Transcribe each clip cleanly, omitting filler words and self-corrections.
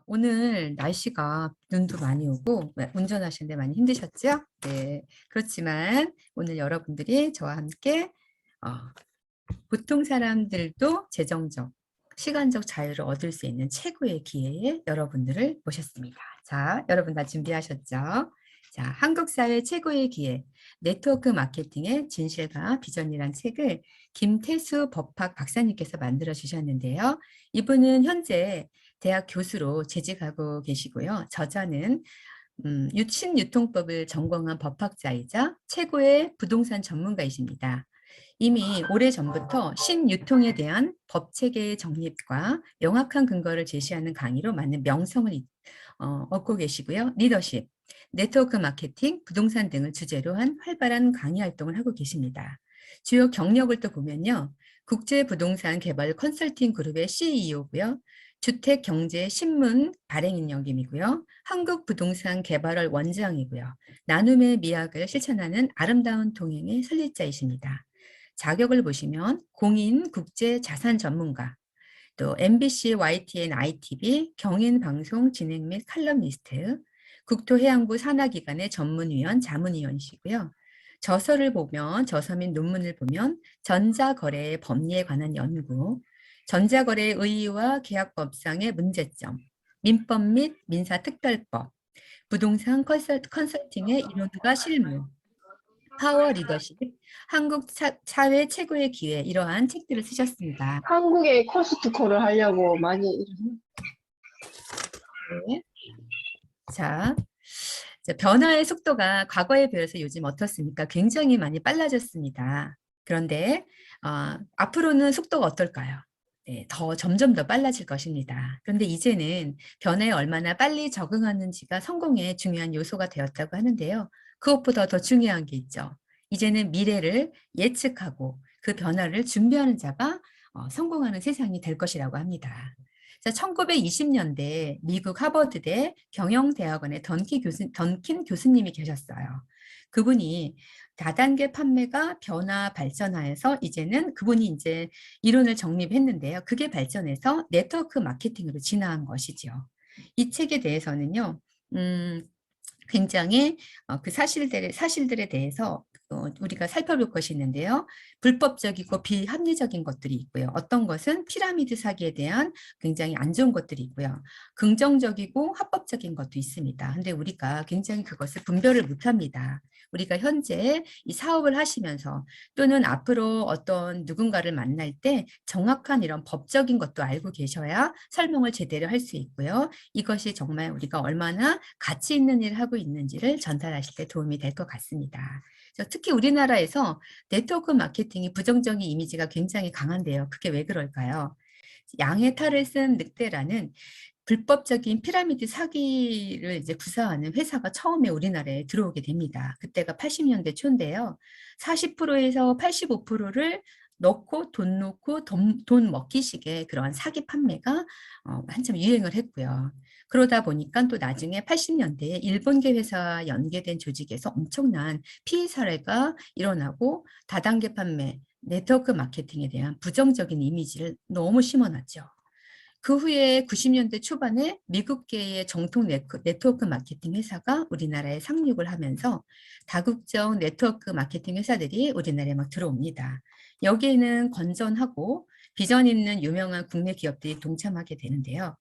오늘 날씨가 눈도 많이 오고 운전하시는데 많이 힘드셨죠? 네. 그렇지만 오늘 여러분들이 저와 함께 어, 보통 사람들도 재정적, 시간적 자유를 얻을 수 있는 최고의 기회에 여러분들을 모셨습니다. 자, 여러분 다 준비하셨죠? 자, 한국 사회 최고의 기회, 네트워크 마케팅의 진실과 비전이란 책을 김태수 법학 박사님께서 만들어 주셨는데요. 이분은 현재 대학 교수로 재직하고 계시고요. 저자는 신유통법을 전공한 법학자이자 최고의 부동산 전문가이십니다. 이미 오래전부터 신유통에 대한 법체계의 정립과 명확한 근거를 제시하는 강의로 많은 명성을 얻고 계시고요. 리더십, 네트워크 마케팅, 부동산 등을 주제로 한 활발한 강의 활동을 하고 계십니다. 주요 경력을 또 보면요. 국제부동산 개발 컨설팅 그룹의 CEO고요. 주택경제신문 발행인역임이고요. 한국부동산 개발월 원장이고요. 나눔의 미학을 실천하는 아름다운 동행의 설립자이십니다. 자격을 보시면 공인 국제 자산 전문가, 또 MBC, YTN, ITV, 경인방송 진행 및 칼럼니스트, 국토해양부 산하기관의 전문위원, 자문위원이시고요. 저서를 보면, 저서 및 논문을 보면 전자거래의 법리에 관한 연구, 전자거래의 의의와 계약법상의 문제점, 민법 및 민사특별법, 부동산 컨설팅의 이론과 실무, 파워 리더십, 한국 사회 최고의 기회 이러한 책들을 쓰셨습니다. 한국에 코스트코를 하려고 많이 네. 자, 변화의 속도가 과거에 비해서 요즘 어떻습니까? 굉장히 많이 빨라졌습니다. 그런데 앞으로는 속도가 어떨까요? 네, 점점 더 빨라질 것입니다. 그런데 이제는 변화에 얼마나 빨리 적응하는지가 성공의 중요한 요소가 되었다고 하는데요. 그것보다 더 중요한 게 있죠. 이제는 미래를 예측하고 그 변화를 준비하는 자가 성공하는 세상이 될 것이라고 합니다. 1920년대 미국 하버드대 경영대학원의 던킨 교수님이 계셨어요. 그분이 다단계 판매가 변화 발전하여서 이제는 그분이 이제 이론을 정립했는데요. 그게 발전해서 네트워크 마케팅으로 진화한 것이죠. 이 책에 대해서는요, 굉장히 그 사실들에 대해서 우리가 살펴볼 것이 있는데요. 불법적이고 비합리적인 것들이 있고요. 어떤 것은 피라미드 사기에 대한 굉장히 안 좋은 것들이 있고요. 긍정적이고 합법적인 것도 있습니다. 근데 우리가 굉장히 그것을 분별을 못합니다. 우리가 현재 이 사업을 하시면서 또는 앞으로 어떤 누군가를 만날 때 정확한 이런 법적인 것도 알고 계셔야 설명을 제대로 할 수 있고요. 이것이 정말 우리가 얼마나 가치 있는 일을 하고 있는지를 전달하실 때 도움이 될 것 같습니다. 특히 우리나라에서 네트워크 마케팅이 부정적인 이미지가 굉장히 강한데요. 그게 왜 그럴까요? 양의 탈을 쓴 늑대라는 불법적인 피라미드 사기를 이제 구사하는 회사가 처음에 우리나라에 들어오게 됩니다. 그때가 80년대 초인데요. 40%에서 85%를 넣고 돈 먹기식의 그런 사기 판매가 한참 유행을 했고요. 그러다 보니까 또 나중에 80년대에 일본계 회사와 연계된 조직에서 엄청난 피해 사례가 일어나고 다단계 판매, 네트워크 마케팅에 대한 부정적인 이미지를 너무 심어놨죠. 그 후에 90년대 초반에 미국계의 정통 네트워크 마케팅 회사가 우리나라에 상륙을 하면서 다국적 네트워크 마케팅 회사들이 우리나라에 막 들어옵니다. 여기에는 건전하고 비전 있는 유명한 국내 기업들이 동참하게 되는데요.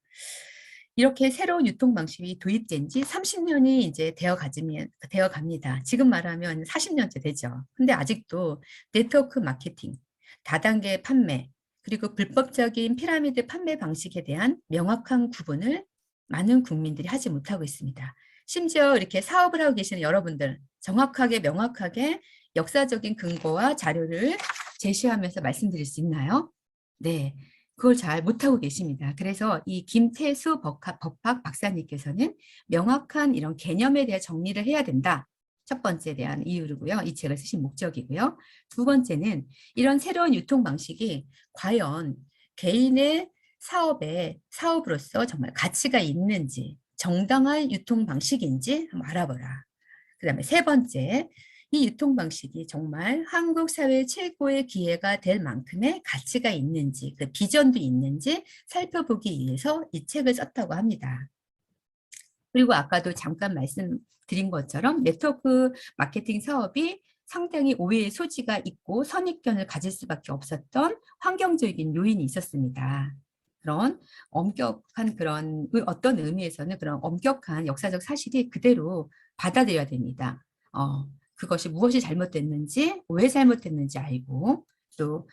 이렇게 새로운 유통 방식이 도입된 지 30년이 이제 되어 갑니다. 지금 말하면 40년째 되죠. 근데 아직도 네트워크 마케팅, 다단계 판매, 그리고 불법적인 피라미드 판매 방식에 대한 명확한 구분을 많은 국민들이 하지 못하고 있습니다. 심지어 이렇게 사업을 하고 계시는 여러분들, 정확하게 명확하게 역사적인 근거와 자료를 제시하면서 말씀드릴 수 있나요? 네. 그걸 잘 못하고 계십니다. 그래서 이 김태수 법학 박사님께서는 명확한 이런 개념에 대해 정리를 해야 된다. 첫 번째에 대한 이유로고요. 이 책을 쓰신 목적이고요. 두 번째는 이런 새로운 유통 방식이 과연 개인의 사업으로서 정말 가치가 있는지, 정당한 유통 방식인지 한번 알아보라. 그 다음에 세 번째, 이 유통 방식이 정말 한국 사회 최고의 기회가 될 만큼의 가치가 있는지, 그 비전도 있는지 살펴보기 위해서 이 책을 썼다고 합니다. 그리고 아까도 잠깐 말씀드린 것처럼 네트워크 마케팅 사업이 상당히 오해의 소지가 있고 선입견을 가질 수밖에 없었던 환경적인 요인이 있었습니다. 그런 엄격한 그런 어떤 의미에서는 그런 엄격한 역사적 사실이 그대로 받아들여야 됩니다. 그것이 무엇이 잘못됐는지, 왜 잘못됐는지 알고 또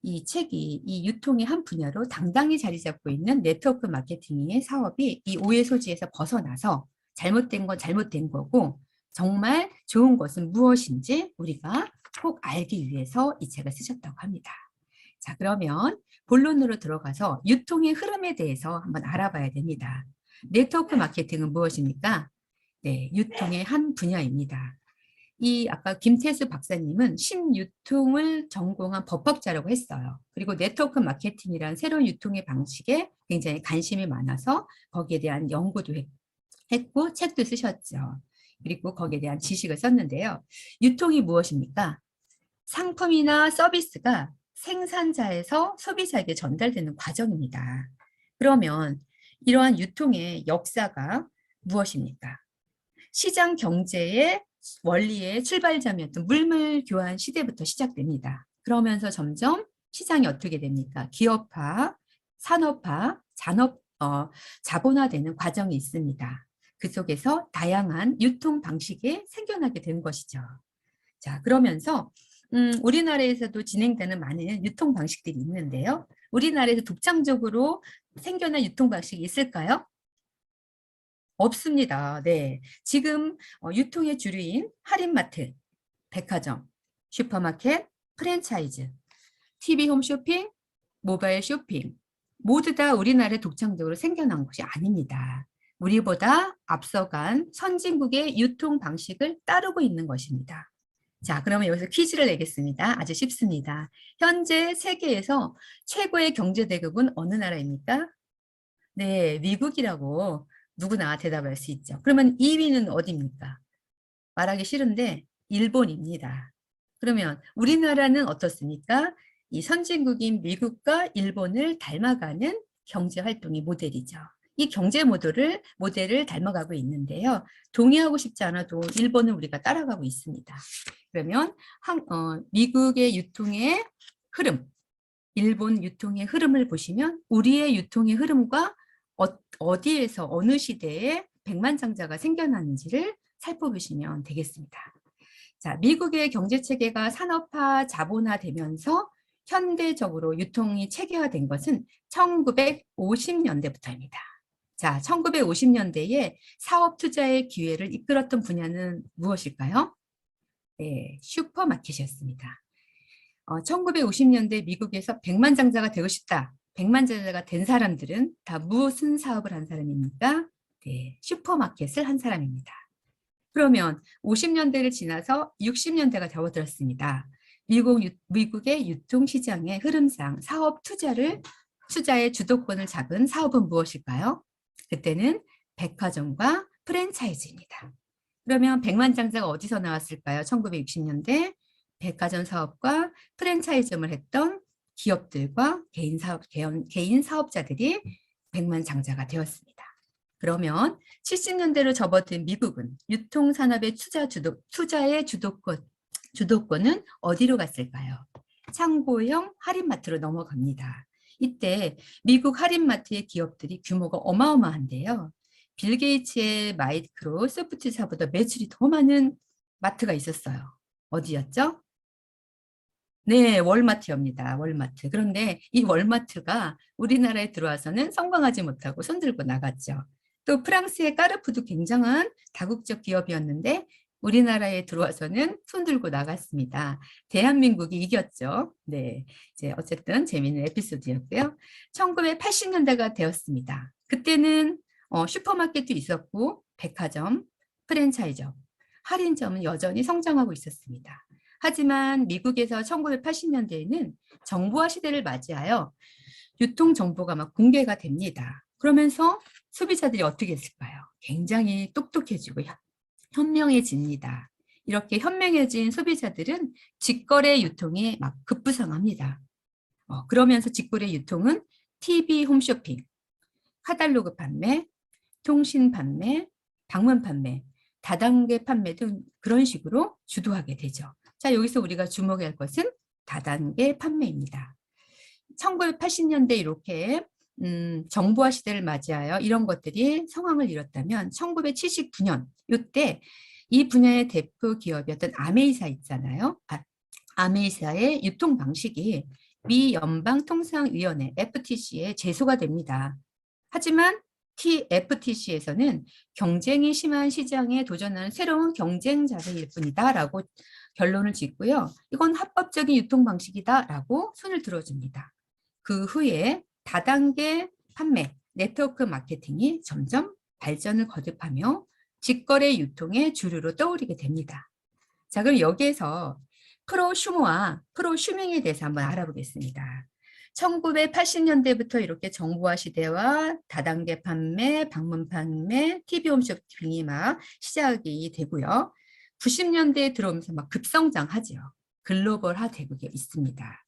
이 책이 이 유통의 한 분야로 당당히 자리 잡고 있는 네트워크 마케팅의 사업이 이 오해 소지에서 벗어나서 잘못된 건 잘못된 거고 정말 좋은 것은 무엇인지 우리가 꼭 알기 위해서 이 책을 쓰셨다고 합니다. 자, 그러면 본론으로 들어가서 유통의 흐름에 대해서 한번 알아봐야 됩니다. 네트워크 마케팅은 무엇입니까? 네, 유통의 한 분야입니다. 이 아까 김태수 박사님은 신유통을 전공한 법학자라고 했어요. 그리고 네트워크 마케팅이란 새로운 유통의 방식에 굉장히 관심이 많아서 거기에 대한 연구도 했고 책도 쓰셨죠. 그리고 거기에 대한 지식을 썼는데요. 유통이 무엇입니까? 상품이나 서비스가 생산자에서 소비자에게 전달되는 과정입니다. 그러면 이러한 유통의 역사가 무엇입니까? 시장 경제의 원리의 출발점이었던 물물 교환 시대부터 시작됩니다. 그러면서 점점 시장이 어떻게 됩니까? 기업화, 산업화, 자본화되는 과정이 있습니다. 그 속에서 다양한 유통 방식이 생겨나게 된 것이죠. 자, 그러면서 우리나라에서도 진행되는 많은 유통 방식들이 있는데요. 우리나라에서 독창적으로 생겨난 유통 방식이 있을까요? 없습니다. 네. 지금 유통의 주류인 할인마트, 백화점, 슈퍼마켓, 프랜차이즈, TV 홈쇼핑, 모바일 쇼핑 모두 다 우리나라의 독창적으로 생겨난 것이 아닙니다. 우리보다 앞서간 선진국의 유통 방식을 따르고 있는 것입니다. 자, 그러면 여기서 퀴즈를 내겠습니다. 아주 쉽습니다. 현재 세계에서 최고의 경제대국은 어느 나라입니까? 네, 미국이라고 누구나 대답할 수 있죠. 그러면 2위는 어디입니까? 말하기 싫은데 일본입니다. 그러면 우리나라는 어떻습니까? 이 선진국인 미국과 일본을 닮아가는 경제활동이 모델이죠. 이 경제 모델을 닮아가고 있는데요. 동의하고 싶지 않아도 일본은 우리가 따라가고 있습니다. 그러면 미국의 유통의 흐름, 일본 유통의 흐름을 보시면 우리의 유통의 흐름과 어디에서 어느 시대에 백만장자가 생겨났는지를 살펴보시면 되겠습니다. 자, 미국의 경제체계가 산업화, 자본화되면서 현대적으로 유통이 체계화된 것은 1950년대부터입니다. 자, 1950년대에 사업 투자의 기회를 이끌었던 분야는 무엇일까요? 네, 슈퍼마켓이었습니다. 1950년대 미국에서 백만장자가 되고 싶다. 백만장자가 된 사람들은 다 무슨 사업을 한 사람입니까? 네, 슈퍼마켓을 한 사람입니다. 그러면 50년대를 지나서 60년대가 접어들었습니다. 미국의 유통시장의 흐름상 사업 투자의 주도권을 잡은 사업은 무엇일까요? 그때는 백화점과 프랜차이즈입니다. 그러면 백만장자가 어디서 나왔을까요? 1960년대 백화점 사업과 프랜차이즈점을 했던 기업들과 개인 사업자들이 백만장자가 되었습니다. 그러면 70년대로 접어든 미국은 유통산업의 투자의 주도권은 어디로 갔을까요? 창고형 할인마트로 넘어갑니다. 이때 미국 할인마트의 기업들이 규모가 어마어마한데요. 빌 게이츠의 마이크로소프트사보다 매출이 더 많은 마트가 있었어요. 어디였죠? 네, 월마트입니다. 월마트. 그런데 이 월마트가 우리나라에 들어와서는 성공하지 못하고 손들고 나갔죠. 또 프랑스의 까르푸도 굉장한 다국적 기업이었는데 우리나라에 들어와서는 손들고 나갔습니다. 대한민국이 이겼죠. 네, 이제 어쨌든 재미있는 에피소드였고요. 1980년대가 되었습니다. 그때는 슈퍼마켓도 있었고 백화점, 프랜차이점, 할인점은 여전히 성장하고 있었습니다. 하지만 미국에서 1980년대에는 정보화 시대를 맞이하여 유통 정보가 막 공개가 됩니다. 그러면서 소비자들이 어떻게 했을까요? 굉장히 똑똑해지고 현명해집니다. 이렇게 현명해진 소비자들은 직거래 유통에 막 급부상합니다. 그러면서 직거래 유통은 TV 홈쇼핑, 카탈로그 판매, 통신 판매, 방문 판매, 다단계 판매 등 그런 식으로 주도하게 되죠. 자, 여기서 우리가 주목할 것은 다단계 판매입니다. 1980년대 이렇게 정보화 시대를 맞이하여 이런 것들이 성황을 이뤘다면 1979년 이때 이 분야의 대표 기업이었던 아메이사 있잖아요. 아메이사의 유통 방식이 미 연방통상위원회 FTC에 제소가 됩니다. 하지만 FTC에서는 경쟁이 심한 시장에 도전하는 새로운 경쟁자들일 뿐이다라고 결론을 짓고요. 이건 합법적인 유통 방식이다라고 손을 들어줍니다. 그 후에 다단계 판매, 네트워크 마케팅이 점점 발전을 거듭하며 직거래 유통의 주류로 떠오르게 됩니다. 자, 그럼 여기에서 프로슈머와 프로슈밍에 대해서 한번 알아보겠습니다. 1980년대부터 이렇게 정보화 시대와 다단계 판매, 방문 판매, TV 홈쇼핑이 막 시작이 되고요. 90년대에 들어오면서 막 급성장하죠. 글로벌화 되고 있습니다.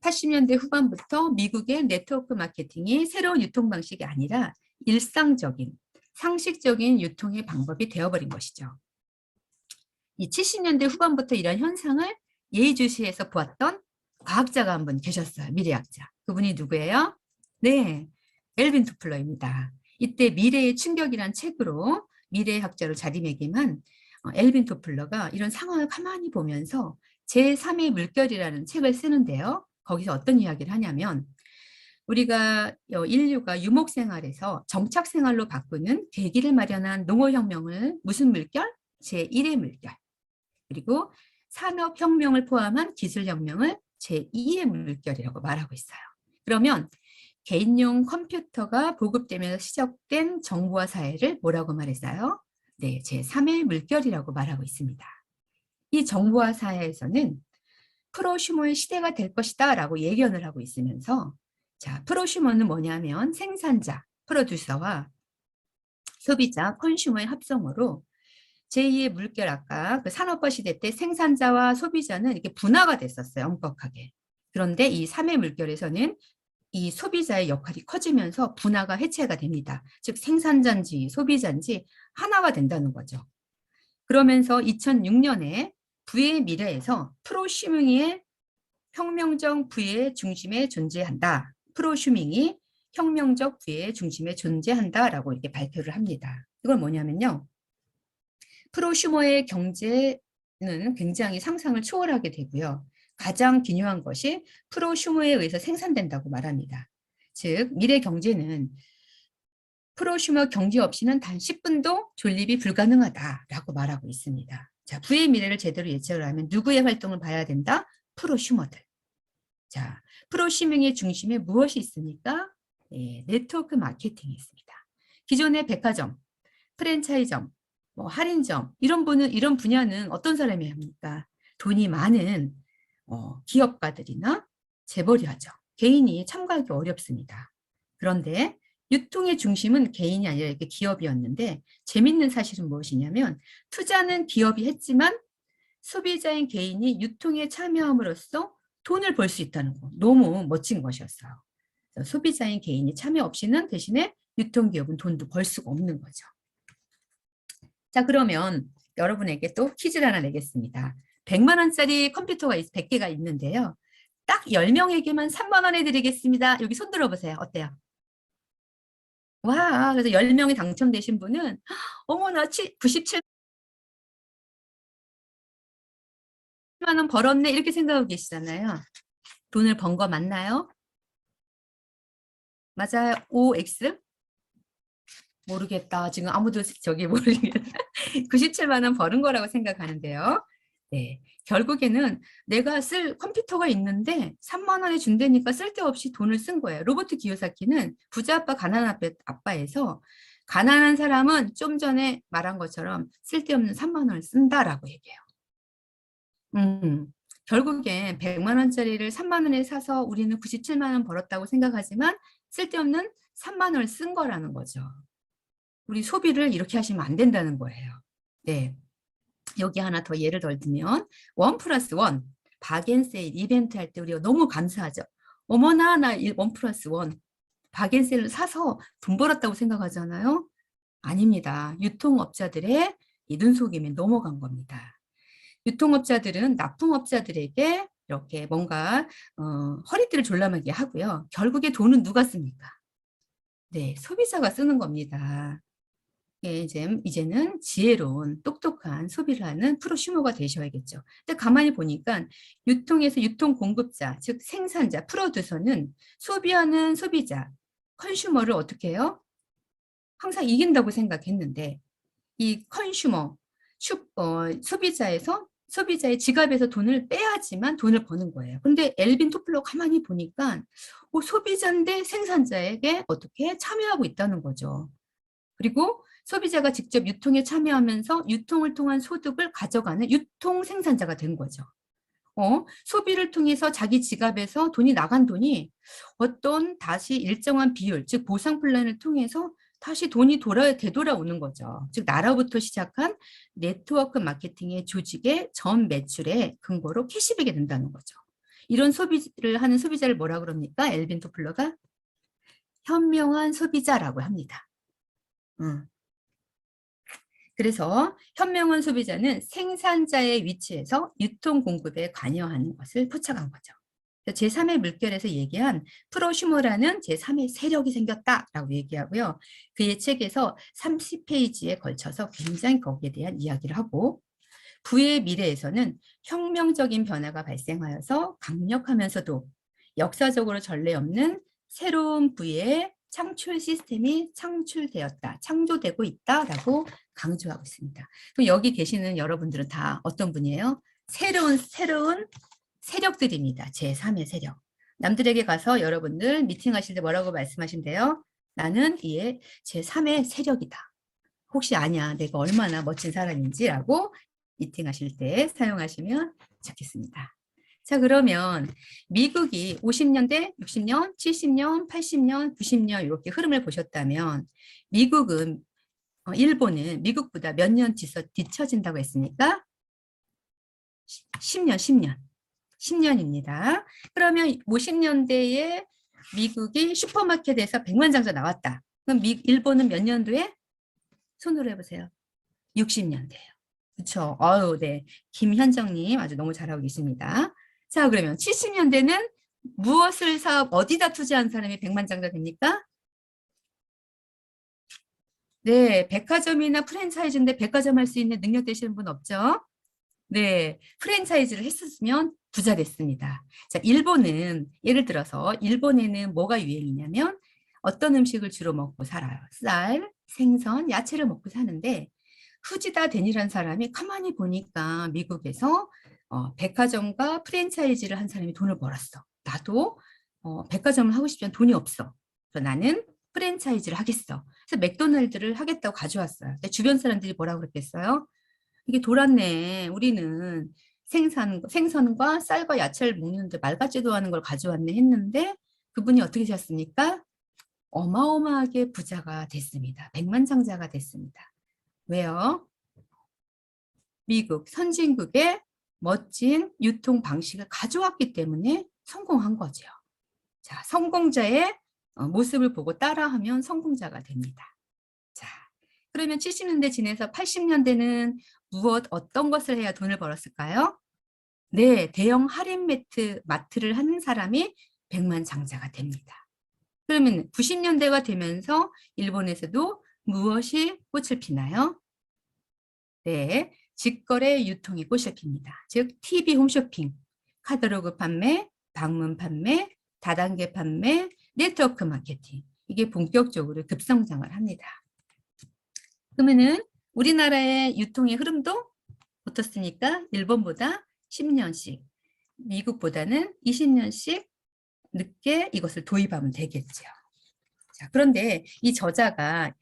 80년대 후반부터 미국의 네트워크 마케팅이 새로운 유통 방식이 아니라 일상적인, 상식적인 유통의 방법이 되어버린 것이죠. 이 70년대 후반부터 이런 현상을 예의주시해서 보았던 과학자가 한 분 계셨어요. 미래학자. 그분이 누구예요? 네, 엘빈 토플러입니다. 이때 미래의 충격이란 책으로 미래학자로 자리매김한 엘빈 토플러가 이런 상황을 가만히 보면서 제3의 물결이라는 책을 쓰는데요. 거기서 어떤 이야기를 하냐면 우리가 인류가 유목생활에서 정착생활로 바꾸는 계기를 마련한 농업혁명을 무슨 물결? 제1의 물결. 그리고 산업혁명을 포함한 기술혁명을 제2의 물결이라고 말하고 있어요. 그러면 개인용 컴퓨터가 보급되면서 시작된 정보화 사회를 뭐라고 말했어요? 네, 제3의 물결이라고 말하고 있습니다. 이 정보화 사회에서는 프로슈머의 시대가 될 것이다 라고 예견을 하고 있으면서 자, 프로슈머는 뭐냐면 생산자, 프로듀서와 소비자, 컨슈머의 합성어로 제2의 물결 아까 그 산업화 시대 때 생산자와 소비자는 이렇게 분화가 됐었어요. 엄격하게. 그런데 이 3의 물결에서는 이 소비자의 역할이 커지면서 분화가 해체가 됩니다. 즉 생산자인지 소비자인지 하나가 된다는 거죠. 그러면서 2006년에 부의 미래에서 프로슈밍의 혁명적 부의 중심에 존재한다. 프로슈밍이 혁명적 부의 중심에 존재한다라고 이렇게 발표를 합니다. 이건 뭐냐면요. 프로슈머의 경제는 굉장히 상상을 초월하게 되고요. 가장 기묘한 것이 프로슈머에 의해서 생산된다고 말합니다. 즉 미래 경제는 프로슈머 경제 없이는 단 10분도 존립이 불가능하다라고 말하고 있습니다. 자, 부의 미래를 제대로 예측을 하면 누구의 활동을 봐야 된다? 프로슈머들. 자, 프로슈밍의 중심에 무엇이 있습니까? 네, 네트워크 마케팅이 있습니다. 기존의 백화점, 프랜차이점, 할인점 이런 분야는 어떤 사람이 합니까? 돈이 많은 기업가들이나 재벌이 하죠. 개인이 참가하기 어렵습니다. 그런데 유통의 중심은 개인이 아니라 이렇게 기업이었는데 재밌는 사실은 무엇이냐면 투자는 기업이 했지만 소비자인 개인이 유통에 참여함으로써 돈을 벌 수 있다는 거 너무 멋진 것이었어요. 소비자인 개인이 참여 없이는 대신에 유통기업은 돈도 벌 수가 없는 거죠. 자, 그러면 여러분에게 또 퀴즈를 하나 내겠습니다. 100만 원짜리 컴퓨터가 100개가 있는데요. 딱 10명에게만 3만 원에 드리겠습니다. 여기 손 들어보세요. 어때요? 와, 그래서 10명이 당첨되신 분은 어머나 97만 원 벌었네 이렇게 생각하고 계시잖아요. 돈을 번 거 맞나요? 맞아요. OX? 모르겠다. 지금 아무도 저기 모르겠다. 97만 원 버는 거라고 생각하는데요. 네, 결국에는 내가 쓸 컴퓨터가 있는데 3만 원에 준다니까 쓸데없이 돈을 쓴 거예요. 로버트 기요사키는 부자 아빠 가난한 아빠에서 가난한 사람은 좀 전에 말한 것처럼 쓸데없는 3만 원을 쓴다라고 얘기해요. 결국엔 100만 원짜리를 3만 원에 사서 우리는 97만 원 벌었다고 생각하지만 쓸데없는 3만 원을 쓴 거라는 거죠. 우리 소비를 이렇게 하시면 안 된다는 거예요. 네. 여기 하나 더 예를 들면 1+1 박앤세일 이벤트 할 때 우리가 너무 감사하죠. 어머나 나 1+1 박앤세일을 사서 돈 벌었다고 생각하잖아요. 아닙니다. 유통업자들의 이 눈속임에 넘어간 겁니다. 유통업자들은 납품업자들에게 이렇게 뭔가 허리띠를 졸라매게 하고요. 결국에 돈은 누가 씁니까? 네, 소비자가 쓰는 겁니다. 예, 이제는 지혜로운 똑똑한 소비를 하는 프로슈머가 되셔야겠죠. 근데 가만히 보니까 유통에서 유통 공급자, 즉 생산자, 프로듀서는 소비하는 소비자, 컨슈머를 어떻게 해요? 항상 이긴다고 생각했는데 이 컨슈머, 소비자의 지갑에서 돈을 빼야지만 돈을 버는 거예요. 근데 엘빈 토플러 가만히 보니까 소비자인데 생산자에게 어떻게 참여하고 있다는 거죠. 그리고 소비자가 직접 유통에 참여하면서 유통을 통한 소득을 가져가는 유통 생산자가 된 거죠. 소비를 통해서 자기 지갑에서 돈이 나간 돈이 어떤 다시 일정한 비율, 즉 보상 플랜을 통해서 다시 돈이 되돌아오는 거죠. 즉 나라부터 시작한 네트워크 마케팅의 조직의 전 매출의 근거로 캐시백이 된다는 거죠. 이런 소비를 하는 소비자를 뭐라 그럽니까? 엘빈 토플러가 현명한 소비자라고 합니다. 그래서 현명한 소비자는 생산자의 위치에서 유통 공급에 관여하는 것을 포착한 거죠. 제3의 물결에서 얘기한 프로슈머라는 제3의 세력이 생겼다라고 얘기하고요. 그의 책에서 30페이지에 걸쳐서 굉장히 거기에 대한 이야기를 하고 부의 미래에서는 혁명적인 변화가 발생하여서 강력하면서도 역사적으로 전례 없는 새로운 부의 창출 시스템이 창조되고 있다라고 강조하고 있습니다. 그럼 여기 계시는 여러분들은 다 어떤 분이에요? 새로운 세력들입니다. 제3의 세력. 남들에게 가서 여러분들 미팅하실 때 뭐라고 말씀하시면 돼요? 나는 이에 제3의 세력이다. 혹시 아냐? 내가 얼마나 멋진 사람인지라고 미팅하실 때 사용하시면 좋겠습니다. 자, 그러면 미국이 50년대, 60년, 70년, 80년, 90년 이렇게 흐름을 보셨다면 미국은 일본은 미국보다 몇 년 뒤처진다고 했습니까? 10년입니다. 그러면 50년대에 미국이 슈퍼마켓에서 100만 장자 나왔다. 그럼 일본은 몇 년도에? 손으로 해보세요. 60년대예요. 그렇죠. 아유, 네. 김현정님 아주 너무 잘하고 계십니다. 자, 그러면 70년대는 무엇을 사업 어디다 투자한 사람이 100만 장자 됩니까? 네, 백화점이나 프랜차이즈인데 백화점 할 수 있는 능력 되시는 분 없죠? 네, 프랜차이즈를 했었으면 부자 됐습니다. 자, 일본은 예를 들어서 일본에는 뭐가 유행이냐면 어떤 음식을 주로 먹고 살아요. 쌀, 생선, 야채를 먹고 사는데 후지다 덴이라는 사람이 가만히 보니까 미국에서 백화점과 프랜차이즈를 한 사람이 돈을 벌었어. 나도 백화점을 하고 싶지만 돈이 없어. 그래서 나는 프랜차이즈를 하겠어. 그래서 맥도날드를 하겠다고 가져왔어요. 근데 주변 사람들이 뭐라고 그랬겠어요? 이게 돌았네. 우리는 생선과 쌀과 야채를 먹는데 말 같지도 않은 걸 가져왔네 했는데 그분이 어떻게 되셨습니까? 어마어마하게 부자가 됐습니다. 백만장자가 됐습니다. 왜요? 미국 선진국의 멋진 유통 방식을 가져왔기 때문에 성공한 거죠. 자, 성공자의 모습을 보고 따라하면 성공자가 됩니다. 자, 그러면 70년대 지내서 80년대는 어떤 것을 해야 돈을 벌었을까요? 네, 대형 할인 마트를 하는 사람이 백만장자가 됩니다. 그러면 90년대가 되면서 일본에서도 무엇이 꽃을 피나요? 네, 직거래 유통이 꽃을 핍니다. 즉 TV 홈쇼핑, 카탈로그 판매, 방문 판매, 다단계 판매, 네트워크 마케팅. 이게 본격적으로 급성장을 합니다. 그러면은 우리나라의 유통의 흐름도 어떻습니까? 일본보다 10년씩, 미국보다는 20년씩 늦게 이것을 도입하면 되겠죠. 자, 그런데 이 저자가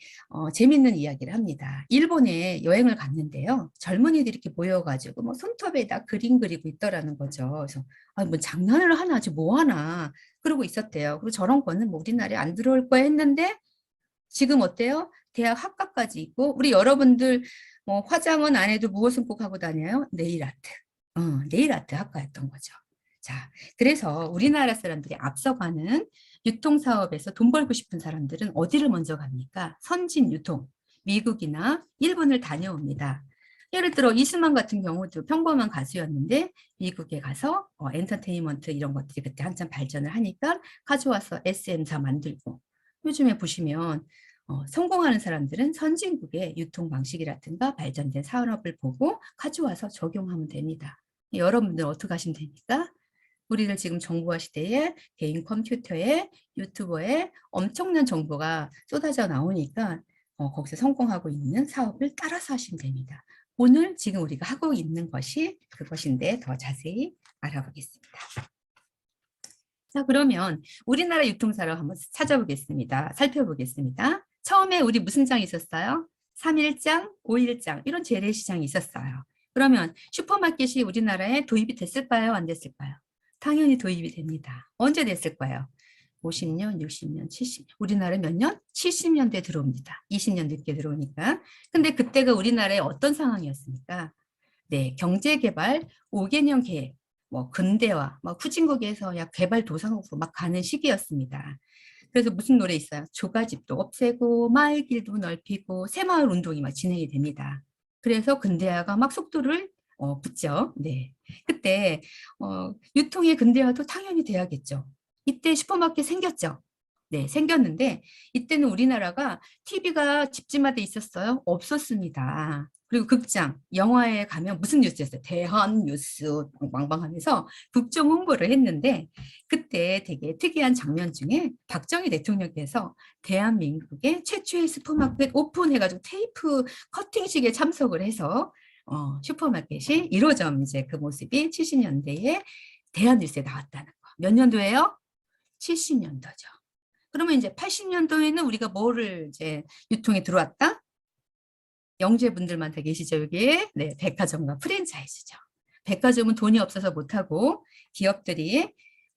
재밌는 이야기를 합니다. 일본에 여행을 갔는데요. 젊은이들이 이렇게 모여가지고 뭐 손톱에다 그림 그리고 있더라는 거죠. 그래서 뭐 장난을 하나, 뭐 하나 그러고 있었대요. 그리고 저런 거는 뭐 우리나라에 안 들어올 거야 했는데 지금 어때요? 대학 학과까지 있고 우리 여러분들 뭐 화장은 안 해도 무엇은 꼭 하고 다녀요? 네일 아트. 네일 아트 학과였던 거죠. 자, 그래서 우리나라 사람들이 앞서가는 유통사업에서 돈 벌고 싶은 사람들은 어디를 먼저 갑니까? 선진 유통, 미국이나 일본을 다녀옵니다. 예를 들어 이수만 같은 경우도 평범한 가수였는데 미국에 가서 엔터테인먼트 이런 것들이 그때 한참 발전을 하니까 가져와서 SM사 만들고 요즘에 보시면 성공하는 사람들은 선진국의 유통 방식이라든가 발전된 산업을 보고 가져와서 적용하면 됩니다. 여러분들 어떻게 하시면 됩니까? 우리들 지금 정보화 시대에 개인 컴퓨터에 유튜버에 엄청난 정보가 쏟아져 나오니까 거기서 성공하고 있는 사업을 따라서 하시면 됩니다. 오늘 지금 우리가 하고 있는 것이 그것인데 더 자세히 알아보겠습니다. 자, 그러면 우리나라 유통사를 한번 찾아보겠습니다. 살펴보겠습니다. 처음에 우리 무슨 장이 있었어요? 3일장, 5일장 이런 재래시장이 있었어요. 그러면 슈퍼마켓이 우리나라에 도입이 됐을까요? 안 됐을까요? 당연히 도입이 됩니다. 언제 됐을까요? 50년, 60년, 70년. 우리나라 몇 년? 70년대에 들어옵니다. 20년 늦게 들어오니까. 근데 그때가 우리나라의 어떤 상황이었습니까? 네, 경제개발 5개년 계획, 뭐 근대화, 막 후진국에서 약 개발도상국으로 막 가는 시기였습니다. 그래서 무슨 노래 있어요? 조가집도 없애고 마을길도 넓히고 새마을 운동이 막 진행이 됩니다. 그래서 근대화가 막 속도를 붙죠. 네, 그때 유통의 근대화도 당연히 돼야겠죠. 이때 슈퍼마켓 생겼죠. 네, 생겼는데 이때는 우리나라가 TV가 집집마다 있었어요? 없었습니다. 그리고 극장, 영화에 가면 무슨 뉴스였어요? 대한 뉴스 왕방하면서 국정 홍보를 했는데 그때 되게 특이한 장면 중에 박정희 대통령께서 대한민국의 최초의 슈퍼마켓 오픈해가지고 테이프 커팅식에 참석을 해서 슈퍼마켓이 1호점 이제 그 모습이 70년대에 대한뉴스에 나왔다는 거. 몇 년도예요? 70년도죠. 그러면 이제 80년도에는 우리가 뭐를 이제 유통에 들어왔다? 영재분들만 다 계시죠, 여기? 네, 백화점과 프랜차이즈죠. 백화점은 돈이 없어서 못하고 기업들이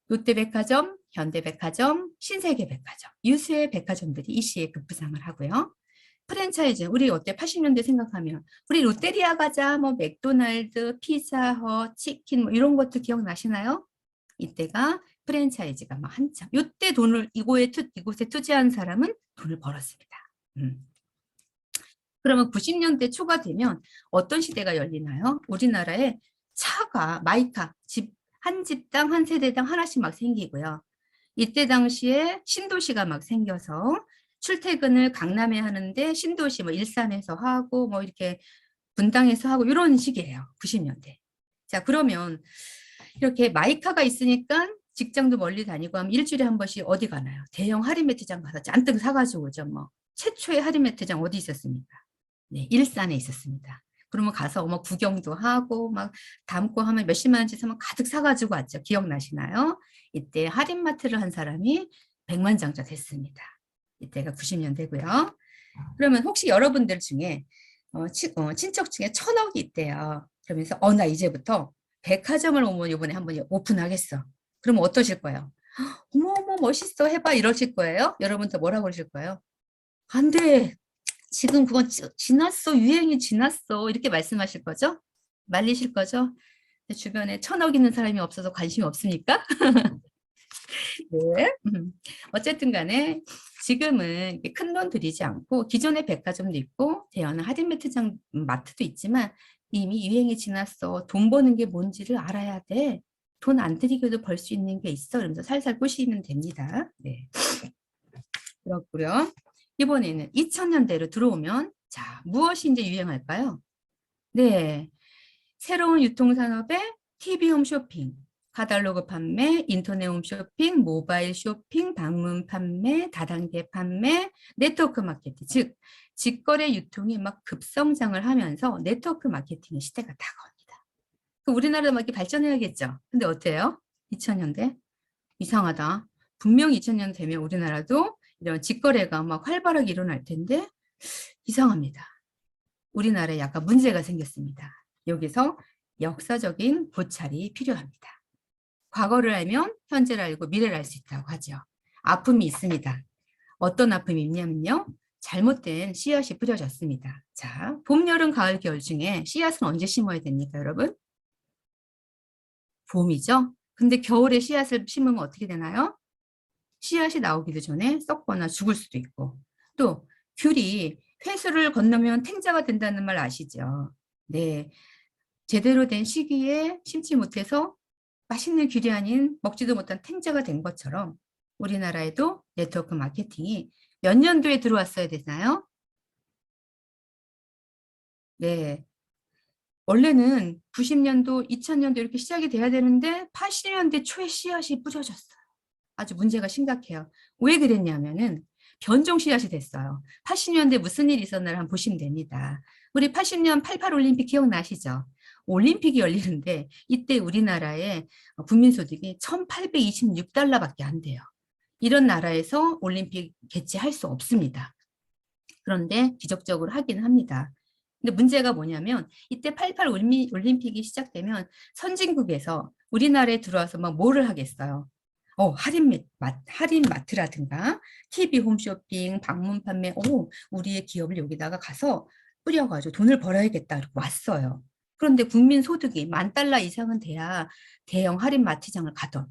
롯데백화점, 현대백화점, 신세계백화점, 유수의 백화점들이 이 시에 급부상을 하고요. 프랜차이즈, 우리 어때? 80년대 생각하면 우리 롯데리아 가자, 뭐 맥도날드, 피자헛, 치킨 뭐 이런 것도 기억나시나요? 이때가 프랜차이즈가 막 한참. 이때 돈을 이곳에 투자한 사람은 돈을 벌었습니다. 그러면 90년대 초가 되면 어떤 시대가 열리나요? 우리나라에 차가 마이카 한 집당 한 세대당 하나씩 막 생기고요. 이때 당시에 신도시가 막 생겨서 출퇴근을 강남에 하는데 신도시 뭐 일산에서 하고 뭐 이렇게 분당에서 하고 이런 식이에요. 90년대. 자, 그러면 이렇게 마이카가 있으니까 직장도 멀리 다니고 하면 일주일에 한 번씩 어디 가나요? 대형 할인매트장 가서 잔뜩 사가지고 오죠. 뭐 최초의 할인매트장 어디 있었습니까? 네, 일산에 있었습니다. 그러면 가서 뭐 구경도 하고 막 담고 하면 몇십만 원치 사면 가득 사가지고 왔죠. 기억나시나요? 이때 할인마트를 한 사람이 백만장자 됐습니다. 이때가 90년대고요. 그러면 혹시 여러분들 중에 친척 중에 1,000억이 있대요. 그러면서 나 이제부터 백화점을 이번에 한번 오픈하겠어. 그러면 어떠실 거예요? 어머 어머 멋있어 해봐 이러실 거예요? 여러분들 뭐라고 그러실 거예요? 안 돼. 지금 그건 지났어. 유행이 지났어. 이렇게 말씀하실 거죠? 말리실 거죠? 주변에 1,000억 있는 사람이 없어서 관심이 없습니까? 네. 어쨌든 간에 지금은 큰 돈 들이지 않고 기존의 백화점도 있고 대형 할인매트장 마트도 있지만 이미 유행이 지났어. 돈 버는 게 뭔지를 알아야 돼. 돈 안 들이고도 벌 수 있는 게 있어. 그러면서 살살 꼬시면 됩니다. 네. 그렇고요. 이번에는 2000년대로 들어오면 자, 무엇이 이제 유행할까요? 네. 새로운 유통산업의 TV홈 쇼핑, 카탈로그 판매, 인터넷 홈쇼핑, 모바일 쇼핑, 방문 판매, 다단계 판매, 네트워크 마케팅, 즉 직거래 유통이 막 급성장을 하면서 네트워크 마케팅의 시대가 다가옵니다. 우리나라도 막 이렇게 발전해야겠죠. 근데 어때요? 2000년대? 이상하다. 분명히 2000년 되면 우리나라도 이런 직거래가 막 활발하게 일어날 텐데 이상합니다. 우리나라에 약간 문제가 생겼습니다. 여기서 역사적인 고찰이 필요합니다. 과거를 알면 현재를 알고 미래를 알 수 있다고 하죠. 아픔이 있습니다. 어떤 아픔이 있냐면요. 잘못된 씨앗이 뿌려졌습니다. 자, 봄, 여름, 가을, 겨울 중에 씨앗은 언제 심어야 됩니까, 여러분? 봄이죠? 근데 겨울에 씨앗을 심으면 어떻게 되나요? 씨앗이 나오기도 전에 썩거나 죽을 수도 있고, 또 귤이 회수를 건너면 탱자가 된다는 말 아시죠? 네, 제대로 된 시기에 심지 못해서 맛있는 귤이 아닌 먹지도 못한 탱자가 된 것처럼 우리나라에도 네트워크 마케팅이 몇 년도에 들어왔어야 되나요? 네, 원래는 90년도, 2000년도 이렇게 시작이 돼야 되는데 80년대 초에 씨앗이 뿌려졌어요. 아주 문제가 심각해요. 왜 그랬냐면은 변종 씨앗이 됐어요. 80년대 무슨 일이 있었나를 한번 보시면 됩니다. 우리 80년 88 올림픽 기억나시죠? 올림픽이 열리는데 이때 우리나라의 국민소득이 1826달러밖에 안 돼요. 이런 나라에서 올림픽 개최할 수 없습니다. 그런데 기적적으로 하긴 합니다. 근데 문제가 뭐냐면 이때 88 올림픽이 시작되면 선진국에서 우리나라에 들어와서 막 뭐를 하겠어요? 할인 마트라든가 TV 홈쇼핑, 방문 판매, 우리의 기업을 여기다가 가서 뿌려가지고 돈을 벌어야겠다 이렇게 왔어요. 그런데 국민 소득이 10,000달러 이상은 돼야 대형 할인 마트장을 가던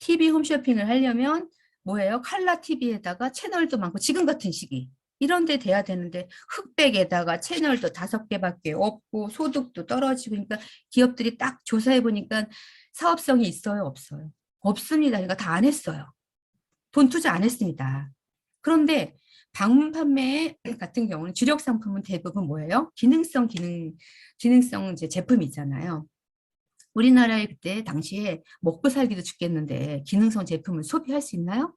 TV 홈쇼핑을 하려면 뭐예요? 칼라 TV에다가 채널도 많고 지금 같은 시기 이런 데 돼야 되는데 흑백에다가 채널도 5개밖에 없고 소득도 떨어지고 그러니까 기업들이 딱 조사해 보니까 사업성이 있어요, 없어요? 없습니다. 그러니까 다 안 했어요. 돈 투자 안 했습니다. 그런데 방문 판매 같은 경우는 주력 상품은 대부분 뭐예요? 기능성 이제 제품이잖아요. 우리나라에 그때 당시에 먹고 살기도 죽겠는데 기능성 제품을 소비할 수 있나요?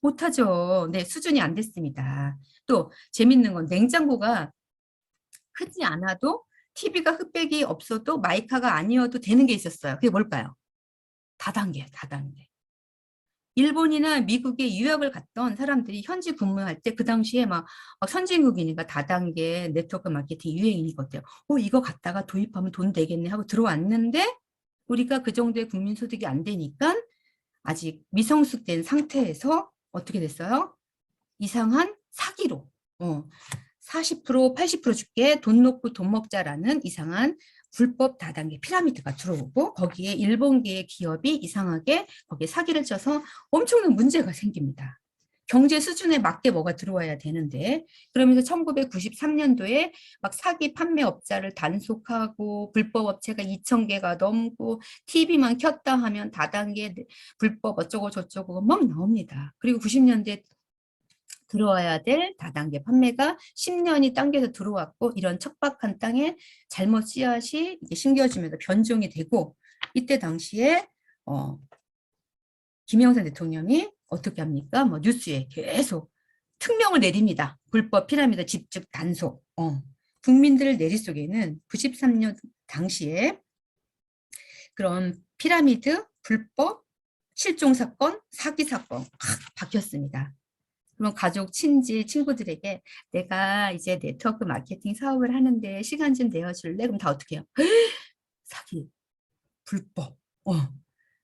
못하죠. 네, 수준이 안 됐습니다. 또 재밌는 건 냉장고가 크지 않아도 TV가 흑백이 없어도 마이카가 아니어도 되는 게 있었어요. 그게 뭘까요? 다단계, 다단계. 일본이나 미국에 유학을 갔던 사람들이 현지 근무할 때 그 당시에 막 선진국이니까 다단계 네트워크 마케팅 유행이거든요. 이거 갖다가 도입하면 돈 되겠네 하고 들어왔는데 우리가 그 정도의 국민 소득이 안 되니까 아직 미성숙된 상태에서 어떻게 됐어요? 이상한 사기로 40% 80% 줄게 돈 놓고 돈 먹자라는 이상한 불법 다단계 피라미드가 들어오고 거기에 일본계의 기업이 이상하게 거기에 사기를 쳐서 엄청난 문제가 생깁니다. 경제 수준에 맞게 뭐가 들어와야 되는데 그러면서 1993년도에 막 사기 판매업자를 단속하고 불법 업체가 2,000개가 넘고 TV만 켰다 하면 다단계 불법 어쩌고 저쩌고 막 나옵니다. 그리고 90년대 들어와야 될 다단계 판매가 10년이 당겨서 들어왔고 이런 척박한 땅에 잘못 씨앗이 심겨지면서 변종이 되고 이때 당시에 김영삼 대통령이 어떻게 합니까? 뭐 뉴스에 계속 특명을 내립니다. 불법 피라미드 집중 단속. 국민들 내리 속에는 93년 당시에 그런 피라미드 불법 실종 사건, 사기 사건 확 바뀌었습니다. 그럼 가족, 친지, 친구들에게 내가 이제 네트워크 마케팅 사업을 하는데 시간 좀 내어줄래? 그럼 다 어떻게 해요? 사기, 불법,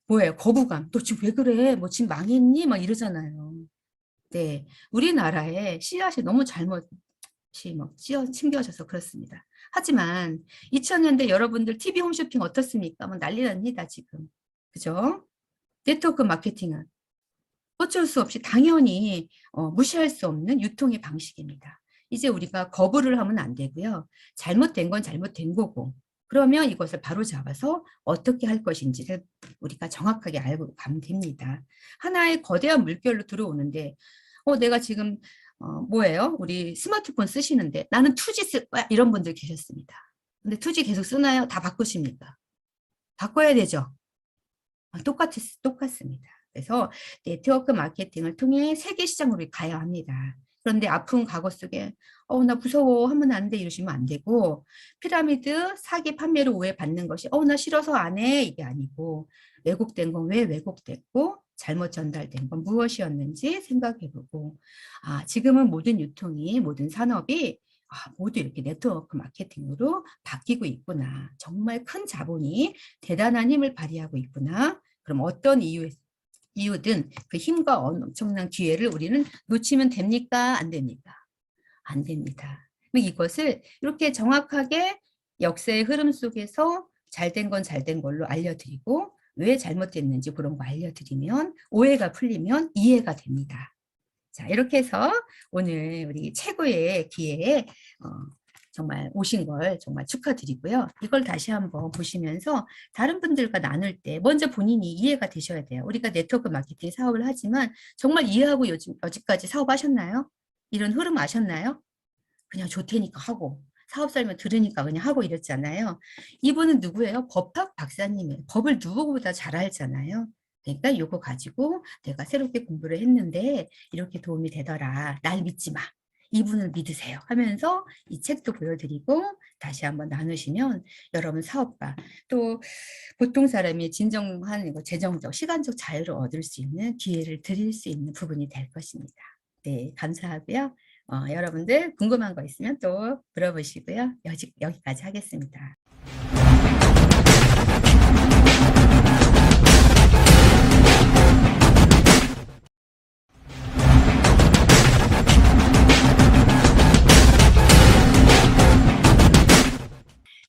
뭐예요? 거부감. 너 지금 왜 그래? 뭐 지금 망했니? 막 이러잖아요. 네, 우리나라에 씨앗이 너무 잘못 심겨져서 그렇습니다. 하지만 2000년대 여러분들 TV 홈쇼핑 어떻습니까? 뭐 난리 납니다, 지금. 그죠? 네트워크 마케팅은 어쩔 수 없이 당연히 무시할 수 없는 유통의 방식입니다. 이제 우리가 거부를 하면 안 되고요. 잘못된 건 잘못된 거고 그러면 이것을 바로잡아서 어떻게 할 것인지를 우리가 정확하게 알고 가면 됩니다. 하나의 거대한 물결로 들어오는데 내가 지금 뭐예요? 우리 스마트폰 쓰시는데 나는 2G 쓸 거야 이런 분들 계셨습니다. 근데 2G 계속 쓰나요? 다 바꾸십니까? 바꿔야 되죠. 똑같습니다. 그래서 네트워크 마케팅을 통해 세계 시장으로 가야 합니다. 그런데 아픈 과거 속에 나 무서워 하면 안 돼 이러시면 안 되고 피라미드 사기 판매로 오해받는 것이 나 싫어서 안 해 이게 아니고 왜곡된 건 왜 왜곡됐고 잘못 전달된 건 무엇이었는지 생각해보고 지금은 모든 유통이 모든 산업이 모두 이렇게 네트워크 마케팅으로 바뀌고 있구나. 정말 큰 자본이 대단한 힘을 발휘하고 있구나. 그럼 어떤 이유든 그 힘과 엄청난 기회를 우리는 놓치면 됩니까? 안 됩니까? 안 됩니다. 이것을 이렇게 정확하게 역사의 흐름 속에서 잘된 건 잘된 걸로 알려드리고 왜 잘못됐는지 그런 거 알려드리면 오해가 풀리면 이해가 됩니다. 자, 이렇게 해서 오늘 우리 최고의 기회에 정말 오신 걸 정말 축하드리고요. 이걸 다시 한번 보시면서 다른 분들과 나눌 때 먼저 본인이 이해가 되셔야 돼요. 우리가 네트워크 마케팅 사업을 하지만 정말 이해하고 여지까지 사업하셨나요? 이런 흐름 아셨나요? 그냥 좋다니까 하고 사업 설명 들으니까 그냥 하고 이랬잖아요. 이분은 누구예요? 법학 박사님이에요. 법을 누구보다 잘 알잖아요. 그러니까 요거 가지고 내가 새롭게 공부를 했는데 이렇게 도움이 되더라. 날 믿지 마. 이분을 믿으세요 하면서 이 책도 보여드리고 다시 한번 나누시면 여러분 사업과 또 보통 사람이 진정한 재정적, 시간적 자유를 얻을 수 있는 기회를 드릴 수 있는 부분이 될 것입니다. 네, 감사하고요. 여러분들 궁금한 거 있으면 또 물어보시고요. 여기까지 하겠습니다.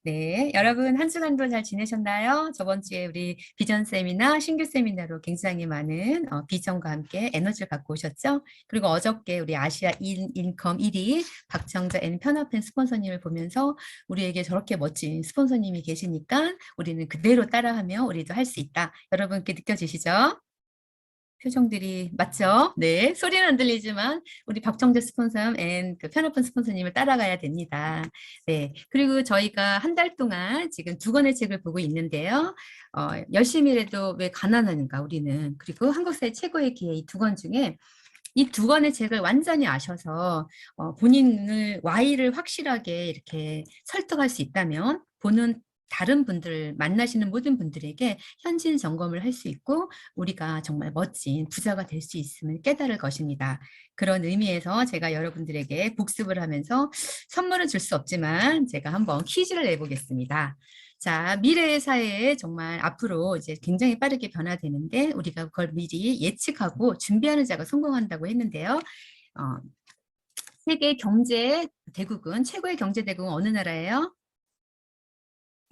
네, 여러분 한 주간도 잘 지내셨나요? 저번 주에 우리 비전 세미나, 신규 세미나로 굉장히 많은 비전과 함께 에너지를 갖고 오셨죠? 그리고 어저께 우리 아시아 인컴 1위 박정자 앤 편합펜 스폰서님을 보면서 우리에게 저렇게 멋진 스폰서님이 계시니까 우리는 그대로 따라하며 우리도 할 수 있다. 여러분께 느껴지시죠? 표정들이 맞죠? 네, 소리는 안 들리지만 우리 박정재 스폰서 앤 그 편오픈 스폰서님을 따라가야 됩니다. 네, 그리고 저희가 한 달 동안 지금 2권의 책을 보고 있는데요. 열심히 해도 왜 가난한가 우리는. 그리고 한국사의 최고의 기회 이 2권 중에 이 2권의 책을 완전히 아셔서 본인을 Y를 확실하게 이렇게 설득할 수 있다면 보는 다른 분들 만나시는 모든 분들에게 현실 점검을 할 수 있고 우리가 정말 멋진 부자가 될 수 있음을 깨달을 것입니다. 그런 의미에서 제가 여러분들에게 복습을 하면서 선물은 줄 수 없지만 제가 한번 퀴즈를 내보겠습니다. 자, 미래의 사회에 정말 앞으로 이제 굉장히 빠르게 변화되는데 우리가 그걸 미리 예측하고 준비하는 자가 성공한다고 했는데요. 세계 경제 대국은 최고의 경제 대국은 어느 나라예요?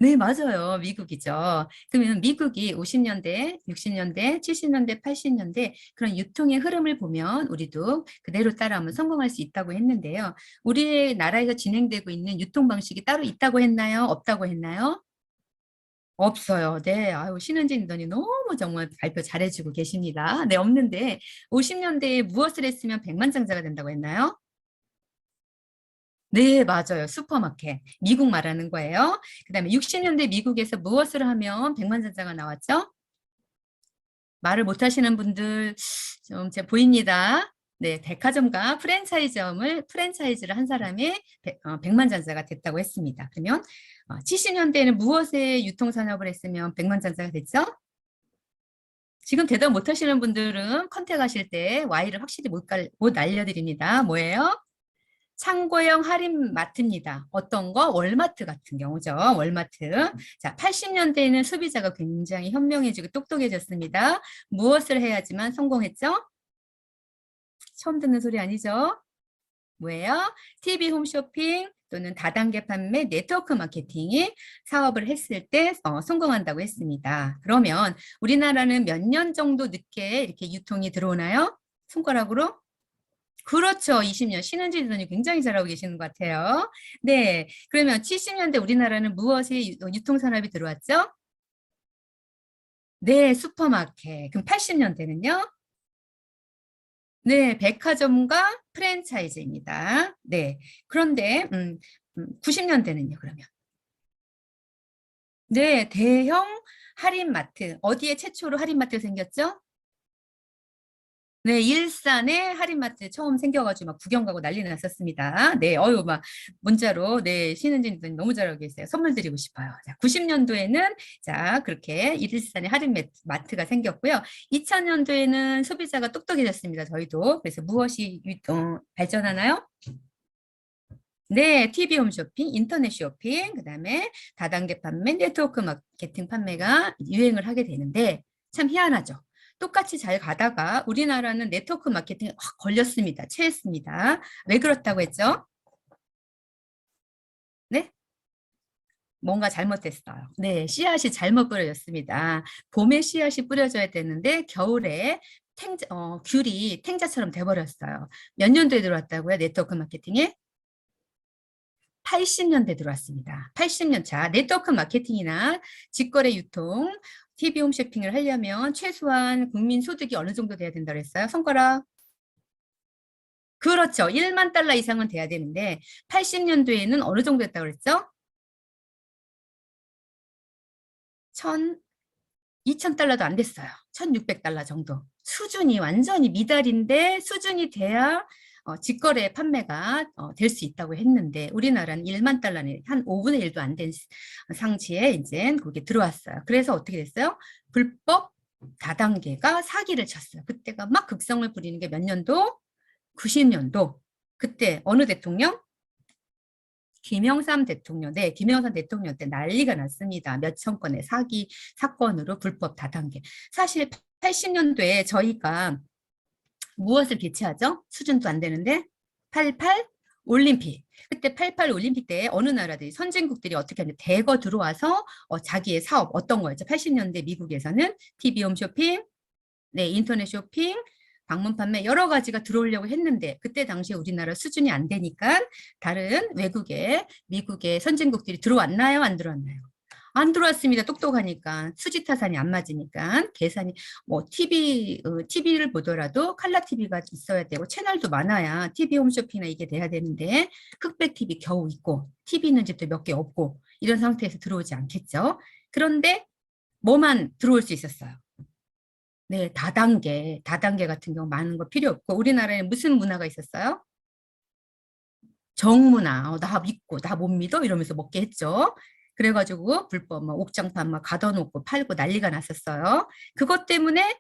네, 맞아요. 미국이죠. 그러면 미국이 50년대, 60년대, 70년대, 80년대 그런 유통의 흐름을 보면 우리도 그대로 따라하면 성공할 수 있다고 했는데요. 우리 나라에서 진행되고 있는 유통 방식이 따로 있다고 했나요? 없다고 했나요? 없어요. 네. 아유, 신은진 리더님 너무 정말 발표 잘해주고 계십니다. 네, 없는데 50년대에 무엇을 했으면 백만장자가 된다고 했나요? 네, 맞아요. 슈퍼마켓. 미국 말하는 거예요. 그다음에 60년대 미국에서 무엇을 하면 백만장자가 나왔죠? 말을 못 하시는 분들 좀 제 보입니다. 네, 백화점과 프랜차이즈를 한 사람이 백만장자가 됐다고 했습니다. 그러면 70년대에는 무엇에 유통산업을 했으면 백만장자가 됐죠? 지금 대답 못 하시는 분들은 컨택하실 때 Y를 확실히 못 알려드립니다. 뭐예요? 창고형 할인 마트입니다. 어떤 거? 월마트 같은 경우죠. 월마트. 자, 80년대에는 소비자가 굉장히 현명해지고 똑똑해졌습니다. 무엇을 해야지만 성공했죠? 처음 듣는 소리 아니죠? 뭐예요? TV 홈쇼핑 또는 다단계 판매, 네트워크 마케팅이 사업을 했을 때 성공한다고 했습니다. 그러면 우리나라는 몇 년 정도 늦게 이렇게 유통이 들어오나요? 손가락으로? 그렇죠. 20년. 신은지 대표님 굉장히 잘하고 계시는 것 같아요. 네. 그러면 70년대 우리나라는 무엇이 유통산업이 들어왔죠? 네, 슈퍼마켓. 그럼 80년대는요? 네, 백화점과 프랜차이즈입니다. 네. 그런데 90년대는요, 그러면? 네, 대형 할인마트. 어디에 최초로 할인마트 생겼죠? 네, 일산에 할인마트 처음 생겨가지고 막 구경 가고 난리 났었습니다. 네, 막 문자로 네, 신은진 님 너무 잘하고 계세요. 선물 드리고 싶어요. 자, 90년도에는 자, 그렇게 일산에 할인마트가 생겼고요. 2000년도에는 소비자가 똑똑해졌습니다. 저희도. 그래서 무엇이 발전하나요? 네, TV 홈쇼핑, 인터넷 쇼핑, 그다음에 다단계 판매, 네트워크 마케팅 판매가 유행을 하게 되는데 참 희한하죠. 똑같이 잘 가다가 우리나라는 네트워크 마케팅에 확 걸렸습니다. 체했습니다. 왜 그렇다고 했죠? 뭔가 잘못됐어요. 네, 씨앗이 잘못 뿌려졌습니다. 봄에 씨앗이 뿌려져야 되는데 겨울에 귤이 탱자처럼 돼버렸어요. 몇 년도에 들어왔다고요? 네트워크 마케팅에? 80년대 들어왔습니다. 80년 차 네트워크 마케팅이나 직거래 유통, TV 홈쇼핑을 하려면 최소한 국민 소득이 어느 정도 돼야 된다고 했어요? 손가락. 그렇죠. 1만 달러 이상은 돼야 되는데 80년도에는 어느 정도 됐다고 그랬죠? 1 2,000달러도 안 됐어요. 1,600달러 정도. 수준이 완전히 미달인데 수준이 돼야 직거래 판매가 될 수 있다고 했는데 우리나라는 1만 달러는 한 5분의 1도 안 된 상치에 이제 그게 들어왔어요. 그래서 어떻게 됐어요? 불법 다단계가 사기를 쳤어요. 그때가 막 극성을 부리는 게 몇 년도? 90년도. 그때 어느 대통령? 김영삼 대통령, 네, 김영삼 대통령 때 난리가 났습니다. 몇천 건의 사기 사건으로 불법 다단계. 사실 80년도에 저희가 무엇을 개최하죠? 수준도 안 되는데 88 올림픽. 그때 88 올림픽 때 어느 나라들이 선진국들이 어떻게 하냐 대거 들어와서 자기의 사업 어떤 거였죠? 80년대 미국에서는 TV 홈쇼핑, 네, 인터넷 쇼핑, 방문 판매 여러 가지가 들어오려고 했는데 그때 당시에 우리나라 수준이 안 되니까 다른 외국의 미국의 선진국들이 들어왔나요? 안 들어왔나요? 안 들어왔습니다. 똑똑하니까 수지 타산이 안 맞으니까 계산이 뭐 TV를 보더라도 칼라 TV가 있어야 되고 채널도 많아야 TV 홈쇼핑이나 이게 돼야 되는데 흑백 TV 겨우 있고 TV 있는 집도 몇 개 없고 이런 상태에서 들어오지 않겠죠. 그런데 뭐만 들어올 수 있었어요. 네, 다단계 같은 경우 많은 거 필요 없고 우리나라에 무슨 문화가 있었어요? 정문화. 나 믿고 나 못 믿어 이러면서 먹게 했죠. 그래가지고 불법 막 옥장판 막 가둬놓고 팔고 난리가 났었어요. 그것 때문에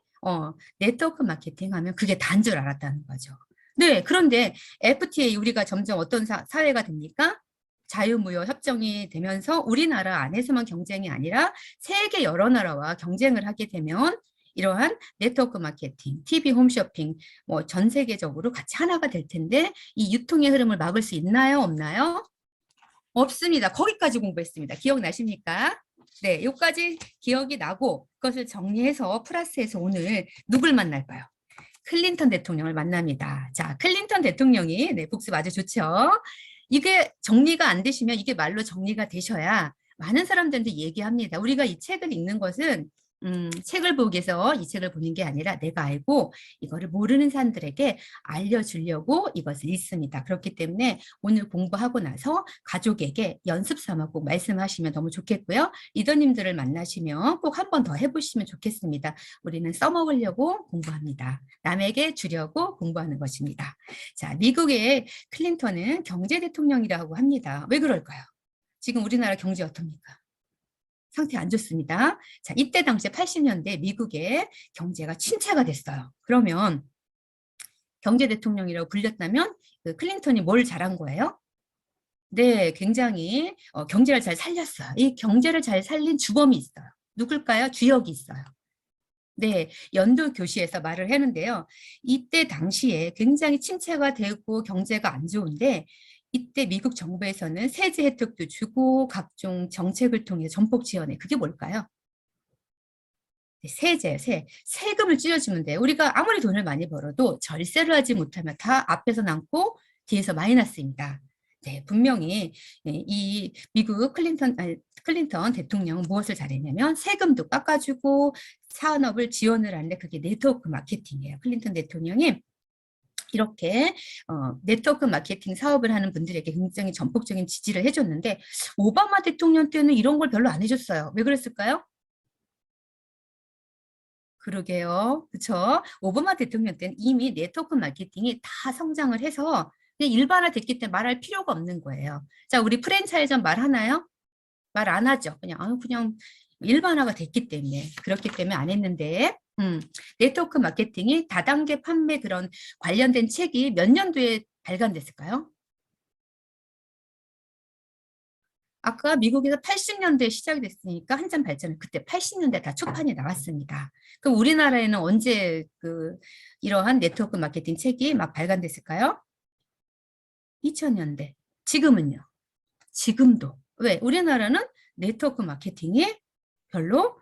네트워크 마케팅 하면 그게 단 줄 알았다는 거죠. 네, 그런데 FTA 우리가 점점 어떤 사회가 됩니까? 자유무역 협정이 되면서 우리나라 안에서만 경쟁이 아니라 세계 여러 나라와 경쟁을 하게 되면 이러한 네트워크 마케팅, TV 홈쇼핑, 뭐 전 세계적으로 같이 하나가 될 텐데 이 유통의 흐름을 막을 수 있나요? 없나요? 없습니다. 거기까지 공부했습니다. 기억나십니까? 네, 여기까지 기억이 나고 그것을 정리해서 플러스해서 오늘 누굴 만날까요? 클린턴 대통령을 만납니다. 자, 클린턴 대통령이 네, 복습 아주 좋죠. 이게 정리가 안 되시면 이게 말로 정리가 되셔야 많은 사람들한테 얘기합니다. 우리가 이 책을 읽는 것은 책을 보기 위해서 이 책을 보는 게 아니라 내가 알고 이거를 모르는 사람들에게 알려주려고 이것을 읽습니다. 그렇기 때문에 오늘 공부하고 나서 가족에게 연습 삼아 꼭 말씀하시면 너무 좋겠고요. 리더님들을 만나시면 꼭 한 번 더 해보시면 좋겠습니다. 우리는 써먹으려고 공부합니다. 남에게 주려고 공부하는 것입니다. 자, 미국의 클린턴은 경제 대통령이라고 합니다. 왜 그럴까요? 지금 우리나라 경제 어떻습니까? 상태 안 좋습니다. 자, 이때 당시에 80년대 미국의 경제가 침체가 됐어요. 그러면 경제 대통령이라고 불렸다면 그 클린턴이 뭘 잘한 거예요? 네, 굉장히 경제를 잘 살렸어요. 이 경제를 잘 살린 주범이 있어요. 누굴까요? 주역이 있어요. 네, 연도 교시에서 말을 하는데요. 이때 당시에 굉장히 침체가 되고 경제가 안 좋은데 이때 미국 정부에서는 세제 혜택도 주고 각종 정책을 통해 전폭 지원해. 그게 뭘까요? 네, 세금을 줄여주면 돼요. 우리가 아무리 돈을 많이 벌어도 절세를 하지 못하면 다 앞에서 남고 뒤에서 마이너스입니다. 네, 분명히 이 미국 클린턴 대통령은 무엇을 잘했냐면 세금도 깎아주고 산업을 지원을 하는데 그게 네트워크 마케팅이에요. 클린턴 대통령이 이렇게 네트워크 마케팅 사업을 하는 분들에게 굉장히 전폭적인 지지를 해줬는데 오바마 대통령 때는 이런 걸 별로 안 해줬어요. 왜 그랬을까요? 그러게요. 그렇죠. 오바마 대통령 때는 이미 네트워크 마케팅이 다 성장을 해서 그냥 일반화됐기 때문에 말할 필요가 없는 거예요. 자, 우리 프랜차이즈 말하나요? 말 안 하죠. 그냥 일반화가 됐기 때문에 그렇기 때문에 안 했는데 네트워크 마케팅이 다단계 판매 그런 관련된 책이 몇 년도에 발간됐을까요? 아까 미국에서 80년대에 시작이 됐으니까 한참 발전을 그때 80년대 다 초판이 나왔습니다. 그럼 우리나라에는 언제 이러한 네트워크 마케팅 책이 막 발간됐을까요? 2000년대. 지금은요? 지금도. 왜? 우리나라는 네트워크 마케팅이 별로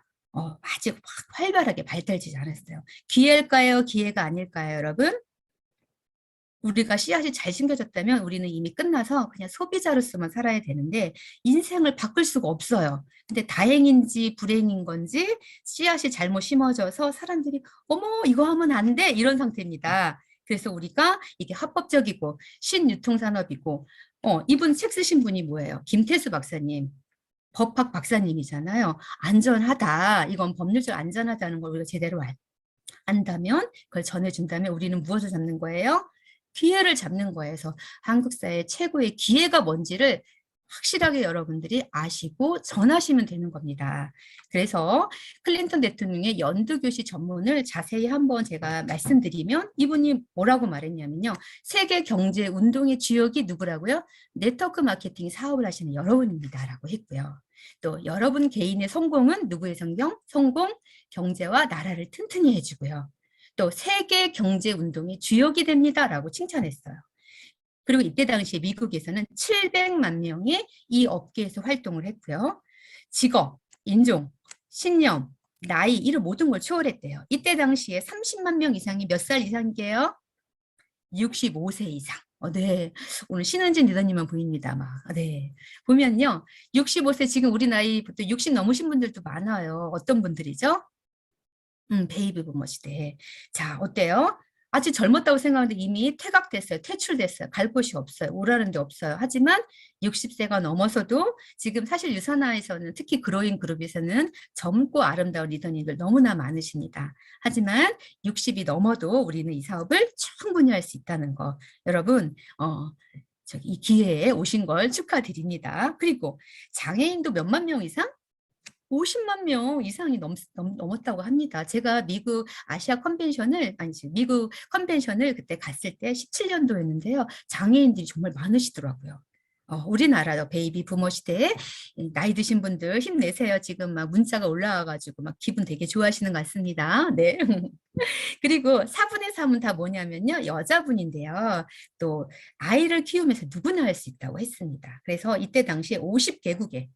아직 막 활발하게 발달되지 않았어요. 기회일까요? 기회가 아닐까요, 여러분? 우리가 씨앗이 잘 심겨졌다면 우리는 이미 끝나서 그냥 소비자로서만 살아야 되는데 인생을 바꿀 수가 없어요. 근데 다행인지 불행인 건지 씨앗이 잘못 심어져서 사람들이 어머 이거 하면 안 돼 이런 상태입니다. 그래서 우리가 이게 합법적이고 신유통산업이고 이분 책 쓰신 분이 뭐예요? 김태수 박사님. 법학 박사님이잖아요. 안전하다. 이건 법률적으로 안전하다는 걸 우리가 제대로 안다면 그걸 전해준다면 우리는 무엇을 잡는 거예요? 기회를 잡는 거예요. 그래서 한국 사회 최고의 기회가 뭔지를 확실하게 여러분들이 아시고 전하시면 되는 겁니다. 그래서 클린턴 대통령의 연두교시 전문을 자세히 한번 제가 말씀드리면 이분이 뭐라고 말했냐면요. 세계 경제 운동의 주역이 누구라고요? 네트워크 마케팅 사업을 하시는 여러분입니다라고 했고요. 또 여러분 개인의 성공은 누구의 성공? 경제와 나라를 튼튼히 해주고요. 또 세계 경제 운동의 주역이 됩니다라고 칭찬했어요. 그리고 이때 당시에 미국에서는 700만 명이 이 업계에서 활동을 했고요. 직업, 인종, 신념, 나이 이런 모든 걸 초월했대요. 이때 당시에 30만 명 이상이 몇 살 이상이게요? 65세 이상. 네. 오늘 신은진 리더님만 보입니다. 막. 네. 보면요. 65세 지금 우리 나이부터 60 넘으신 분들도 많아요. 어떤 분들이죠? 베이비 부머 시대. 자, 어때요? 아직 젊었다고 생각하는데 이미 퇴각됐어요. 퇴출됐어요. 갈 곳이 없어요. 오라는 데 없어요. 하지만 60세가 넘어서도 지금 사실 유산화에서는 특히 그로잉 그룹에서는 젊고 아름다운 리더님들 너무나 많으십니다. 하지만 60이 넘어도 우리는 이 사업을 충분히 할 수 있다는 거. 여러분, 이 기회에 오신 걸 축하드립니다. 그리고 장애인도 몇만 명 이상? 50만 명 이상이 넘었다고 합니다. 제가 미국 아시아 컨벤션을, 아니지, 미국 컨벤션을 그때 갔을 때 17년도였는데요. 장애인들이 정말 많으시더라고요. 우리나라 베이비 부머 시대에 나이 드신 분들 힘내세요. 지금 막 문자가 올라와가지고 막 기분 되게 좋아하시는 것 같습니다. 네. 그리고 4분의 3은 다 뭐냐면요. 여자분인데요. 또 아이를 키우면서 누구나 할 수 있다고 했습니다. 그래서 이때 당시에 50개국에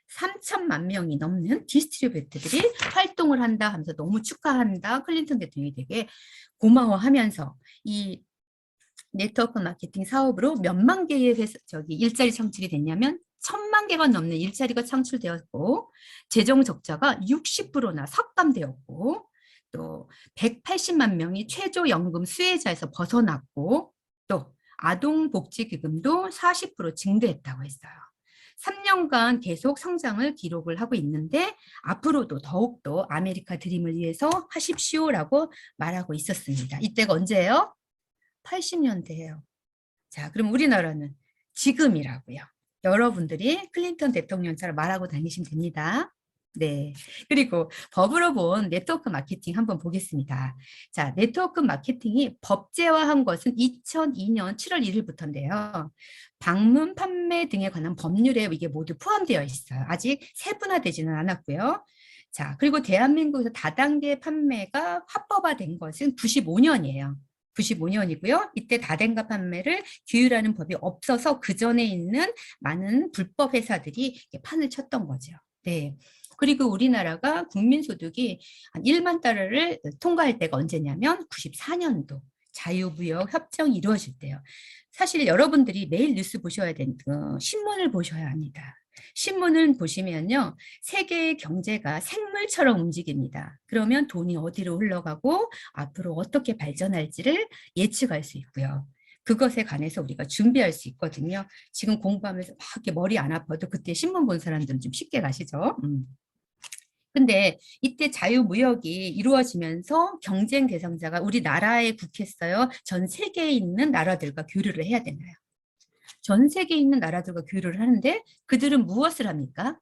3천만 명이 넘는 디스트리뷰터들이 활동을 한다 하면서 너무 축하한다. 클린턴 대통령이 되게 고마워하면서 이 네트워크 마케팅 사업으로 몇만 개의 일자리 창출이 됐냐면 1,000만 개가 넘는 일자리가 창출되었고 재정 적자가 60%나 삭감되었고 또 180만 명이 최저연금 수혜자에서 벗어났고 또 아동복지기금도 40% 증대했다고 했어요. 3년간 계속 성장을 기록을 하고 있는데 앞으로도 더욱더 아메리카 드림을 위해서 하십시오라고 말하고 있었습니다. 이때가 언제예요? 80년대예요. 자, 그럼 우리나라는 지금이라고요. 여러분들이 클린턴 대통령처럼 말하고 다니시면 됩니다. 네. 그리고 법으로 본 네트워크 마케팅 한번 보겠습니다. 자, 네트워크 마케팅이 법제화한 것은 2002년 7월 1일부터인데요. 방문 판매 등에 관한 법률에 이게 모두 포함되어 있어요. 아직 세분화되지는 않았고요. 자, 그리고 대한민국에서 다단계 판매가 합법화된 것은 95년이에요. 95년이고요. 이때 다단계 판매를 규율하는 법이 없어서 그 전에 있는 많은 불법 회사들이 판을 쳤던 거죠. 네. 그리고 우리나라가 국민소득이 한 1만 달러를 통과할 때가 언제냐면 94년도 자유무역 협정이 이루어질 때요. 사실 여러분들이 매일 뉴스 보셔야 되는 신문을 보셔야 합니다. 신문을 보시면요. 세계의 경제가 생물처럼 움직입니다. 그러면 돈이 어디로 흘러가고 앞으로 어떻게 발전할지를 예측할 수 있고요. 그것에 관해서 우리가 준비할 수 있거든요. 지금 공부하면서 막 이렇게 머리 안 아파도 그때 신문 본 사람들은 좀 쉽게 가시죠. 근데 이때 자유무역이 이루어지면서 경쟁 대상자가 우리나라에 국했어요. 전 세계에 있는 나라들과 교류를 해야 되나요? 전 세계에 있는 나라들과 교류를 하는데 그들은 무엇을 합니까?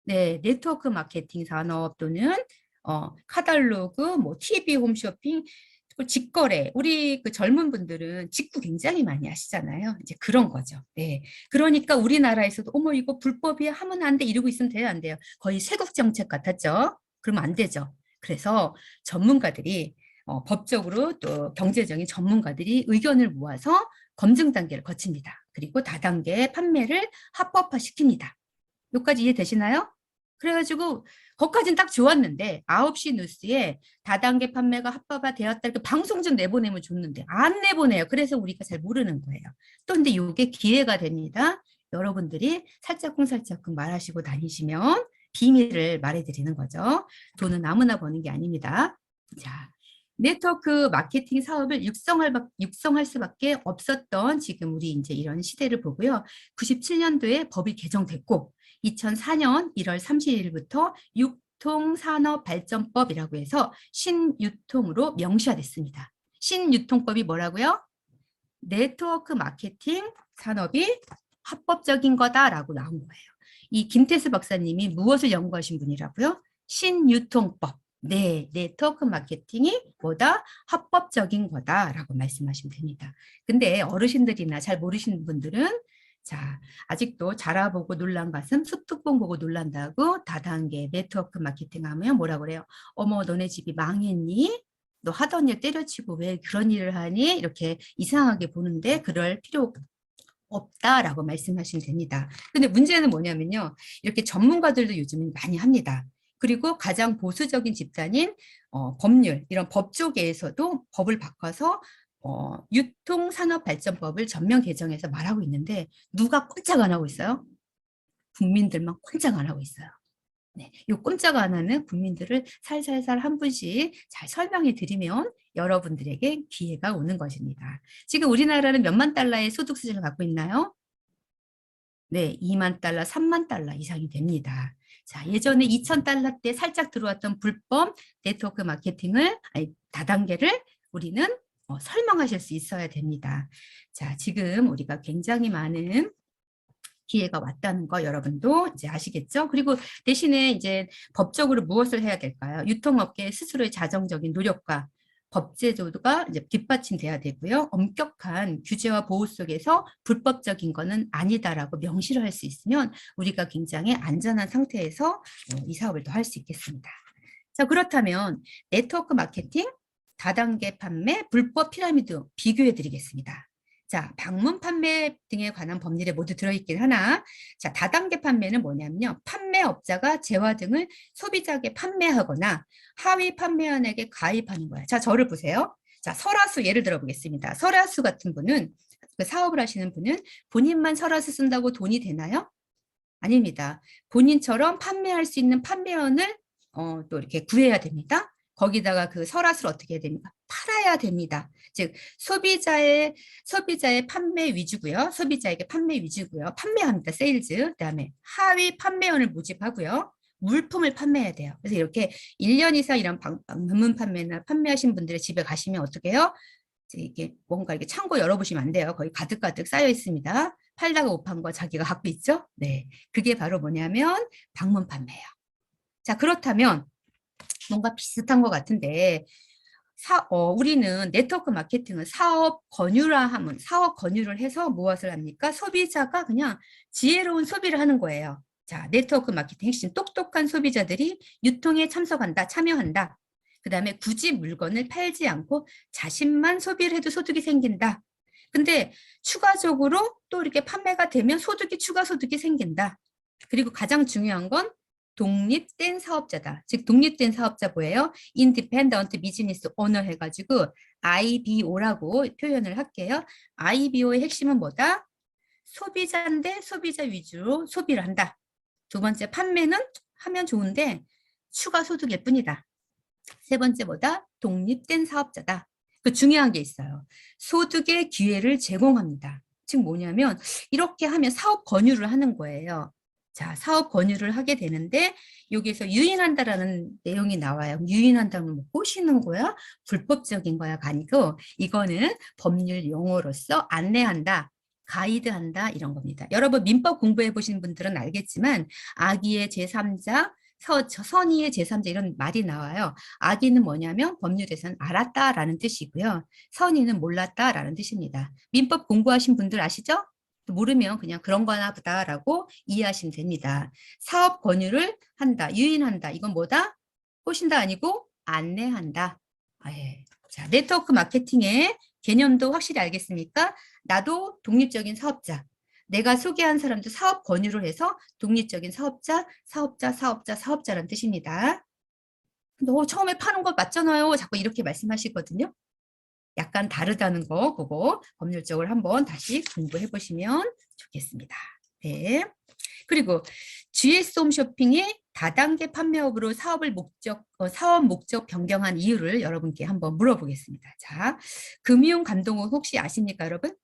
네, 네트워크 마케팅 산업 또는 카탈로그, 뭐 TV 홈쇼핑, 직거래. 우리 그 젊은 분들은 직구 굉장히 많이 하시잖아요. 이제 그런 거죠. 네. 그러니까 우리나라에서도 어머 이거 불법이야 하면 안 돼 이러고 있으면 돼요, 안 돼요? 거의 세국 정책 같았죠. 그러면 안 되죠. 그래서 전문가들이 법적으로 또 경제적인 전문가들이 의견을 모아서 검증 단계를 거칩니다. 그리고 다단계 판매를 합법화시킵니다. 여기까지 이해되시나요? 그래가지고 거기까지는 딱 좋았는데 9시 뉴스에 다단계 판매가 합법화되었다 이렇게 방송 좀 내보내면 좋는데 안 내보내요. 그래서 우리가 잘 모르는 거예요. 또 근데 이게 기회가 됩니다. 여러분들이 살짝쿵살짝쿵 말하시고 다니시면 비밀을 말해드리는 거죠. 돈은 아무나 버는 게 아닙니다. 자, 네트워크 마케팅 사업을 육성할 수밖에 없었던 지금 우리 이제 이런 시대를 보고요. 97년도에 법이 개정됐고 2004년 1월 30일부터 유통산업발전법이라고 해서 신유통으로 명시화됐습니다. 신유통법이 뭐라고요? 네트워크 마케팅 산업이 합법적인 거다라고 나온 거예요. 이 김태수 박사님이 무엇을 연구하신 분이라고요? 신유통법. 네, 네트워크 마케팅이 뭐다? 합법적인 거다라고 말씀하시면 됩니다. 근데 어르신들이나 잘 모르시는 분들은 자, 아직도 자라보고 놀란 가슴, 쑥뚝봉 보고 놀란다고 다단계 네트워크 마케팅 하면 뭐라 그래요? 어머, 너네 집이 망했니? 너 하던 일 때려치고 왜 그런 일을 하니? 이렇게 이상하게 보는데 그럴 필요 없다라고 말씀하시면 됩니다. 근데 문제는 뭐냐면요. 이렇게 전문가들도 요즘은 많이 합니다. 그리고 가장 보수적인 집단인 법률, 이런 법 쪽에서도 법을 바꿔서 유통산업발전법을 전면 개정해서 말하고 있는데 누가 꼼짝 안 하고 있어요? 국민들만 꼼짝 안 하고 있어요. 네, 이 꼼짝 안 하는 국민들을 살살살 한 분씩 잘 설명해 드리면 여러분들에게 기회가 오는 것입니다. 지금 우리나라는 몇만 달러의 소득 수준을 갖고 있나요? 네, 2만 달러, 3만 달러 이상이 됩니다. 자, 예전에 2,000달러 때 살짝 들어왔던 불법 네트워크 마케팅을, 아니, 다단계를 우리는 설명하실 수 있어야 됩니다. 자, 지금 우리가 굉장히 많은 기회가 왔다는 거 여러분도 이제 아시겠죠? 그리고 대신에 이제 법적으로 무엇을 해야 될까요? 유통업계 스스로의 자정적인 노력과 법제도가 이제 뒷받침돼야 되고요. 엄격한 규제와 보호 속에서 불법적인 거는 아니다라고 명시를 할 수 있으면 우리가 굉장히 안전한 상태에서 이 사업을 더 할 수 있겠습니다. 자, 그렇다면 네트워크 마케팅, 다단계 판매, 불법 피라미드 비교해 드리겠습니다. 자, 방문 판매 등에 관한 법률에 모두 들어있긴 하나, 자, 다단계 판매는 뭐냐면요. 판매업자가 재화 등을 소비자에게 판매하거나 하위 판매원에게 가입하는 거예요. 자, 저를 보세요. 자, 설화수 예를 들어 보겠습니다. 설화수 같은 분은, 그 사업을 하시는 분은 본인만 설화수 쓴다고 돈이 되나요? 아닙니다. 본인처럼 판매할 수 있는 판매원을 또 이렇게 구해야 됩니다. 거기다가 그 설화수를 어떻게 해야 됩니까? 팔아야 됩니다. 즉 소비자의 판매 위주고요. 소비자에게 판매 위주고요. 판매합니다. 세일즈. 그다음에 하위 판매원을 모집하고요. 물품을 판매해야 돼요. 그래서 이렇게 1년 이상 이런 방문 판매나 판매하신 분들의 집에 가시면 어떻게 해요? 이게 뭔가 이렇게 창고 열어보시면 안 돼요. 거의 가득가득 쌓여 있습니다. 팔다가 못 판 거 자기가 갖고 있죠? 네. 그게 바로 뭐냐면 방문 판매예요. 자, 그렇다면 뭔가 비슷한 것 같은데 우리는 네트워크 마케팅은 사업 권유를 해서 무엇을 합니까? 소비자가 그냥 지혜로운 소비를 하는 거예요. 자, 네트워크 마케팅 핵심 똑똑한 소비자들이 유통에 참석한다, 참여한다. 그 다음에 굳이 물건을 팔지 않고 자신만 소비를 해도 소득이 생긴다. 근데 추가적으로 또 이렇게 판매가 되면 추가 소득이 생긴다. 그리고 가장 중요한 건 독립된 사업자다. 즉 독립된 사업자 뭐예요? Independent Business Owner 해가지고 IBO라고 표현을 할게요. IBO의 핵심은 뭐다? 소비자인데 소비자 위주로 소비를 한다. 두 번째 판매는 하면 좋은데 추가 소득일 뿐이다. 세 번째 뭐다? 독립된 사업자다. 그 중요한 게 있어요. 소득의 기회를 제공합니다. 즉 뭐냐면 이렇게 하면 사업 권유를 하는 거예요. 자, 사업 권유를 하게 되는데 여기에서 유인한다라는 내용이 나와요. 유인한다면 뭐 꼬시는 거야? 불법적인 거야? 아니고 이거는 법률 용어로서 안내한다. 가이드한다 이런 겁니다. 여러분 민법 공부해 보신 분들은 알겠지만 악의의 제3자, 선의의 제3자 이런 말이 나와요. 악의는 뭐냐면 법률에서는 알았다라는 뜻이고요. 선의는 몰랐다라는 뜻입니다. 민법 공부하신 분들 아시죠? 모르면 그냥 그런 거나 보다라고 이해하시면 됩니다. 사업 권유를 한다, 유인한다. 이건 뭐다? 꼬신다 아니고 안내한다. 예. 자, 네트워크 마케팅의 개념도 확실히 알겠습니까? 나도 독립적인 사업자, 내가 소개한 사람도 사업 권유를 해서 독립적인 사업자라는 뜻입니다. 너 처음에 파는 거 맞잖아요. 자꾸 이렇게 말씀하시거든요. 약간 다르다는 거 그거 법률적으로 한번 다시 공부해 보시면 좋겠습니다. 네. 그리고 GS 홈쇼핑이 다단계 판매업으로 사업 목적 변경한 이유를 여러분께 한번 물어보겠습니다. 자, 금융감독원 혹시 아십니까, 여러분?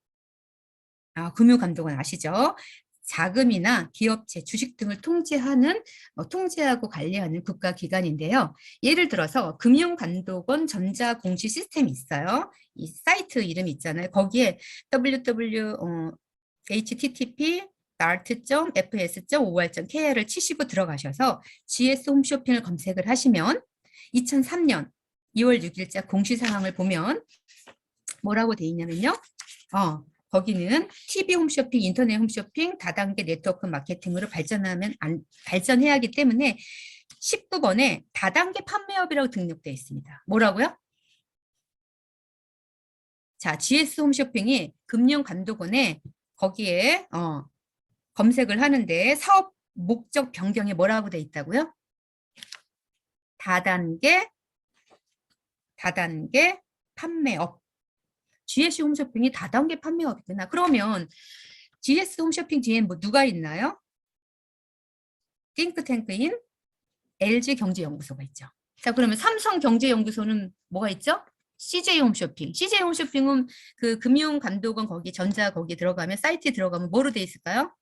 금융감독원 아시죠? 자금이나 기업체, 주식 등을 통제하고 관리하는 국가기관인데요. 예를 들어서 금융감독원 전자공시 시스템이 있어요. 이 사이트 이름 있잖아요. 거기에 http dart.fs.or.kr을 치시고 들어가셔서 GS 홈쇼핑을 검색을 하시면 2003년 2월 6일자 공시사항을 보면 뭐라고 돼 있냐면요. 거기는 TV 홈쇼핑, 인터넷 홈쇼핑, 다단계 네트워크 마케팅으로 발전해야 하기 때문에 19번에 다단계 판매업이라고 등록되어 있습니다. 뭐라고요? 자, GS 홈쇼핑이 금융감독원에 거기에 검색을 하는데 사업 목적 변경에 뭐라고 돼 있다고요? 다단계 판매업. GS 홈쇼핑이 다단계 판매업이구나. 그러면 GS 홈쇼핑 뒤엔 뭐 누가 있나요? 띵크탱크인 LG경제연구소가 있죠. 자, 그러면 삼성경제연구소는 뭐가 있죠? CJ 홈쇼핑. CJ 홈쇼핑은 그 금융감독원 거기 거기 들어가면 사이트에 들어가면 뭐로 돼 있을까요?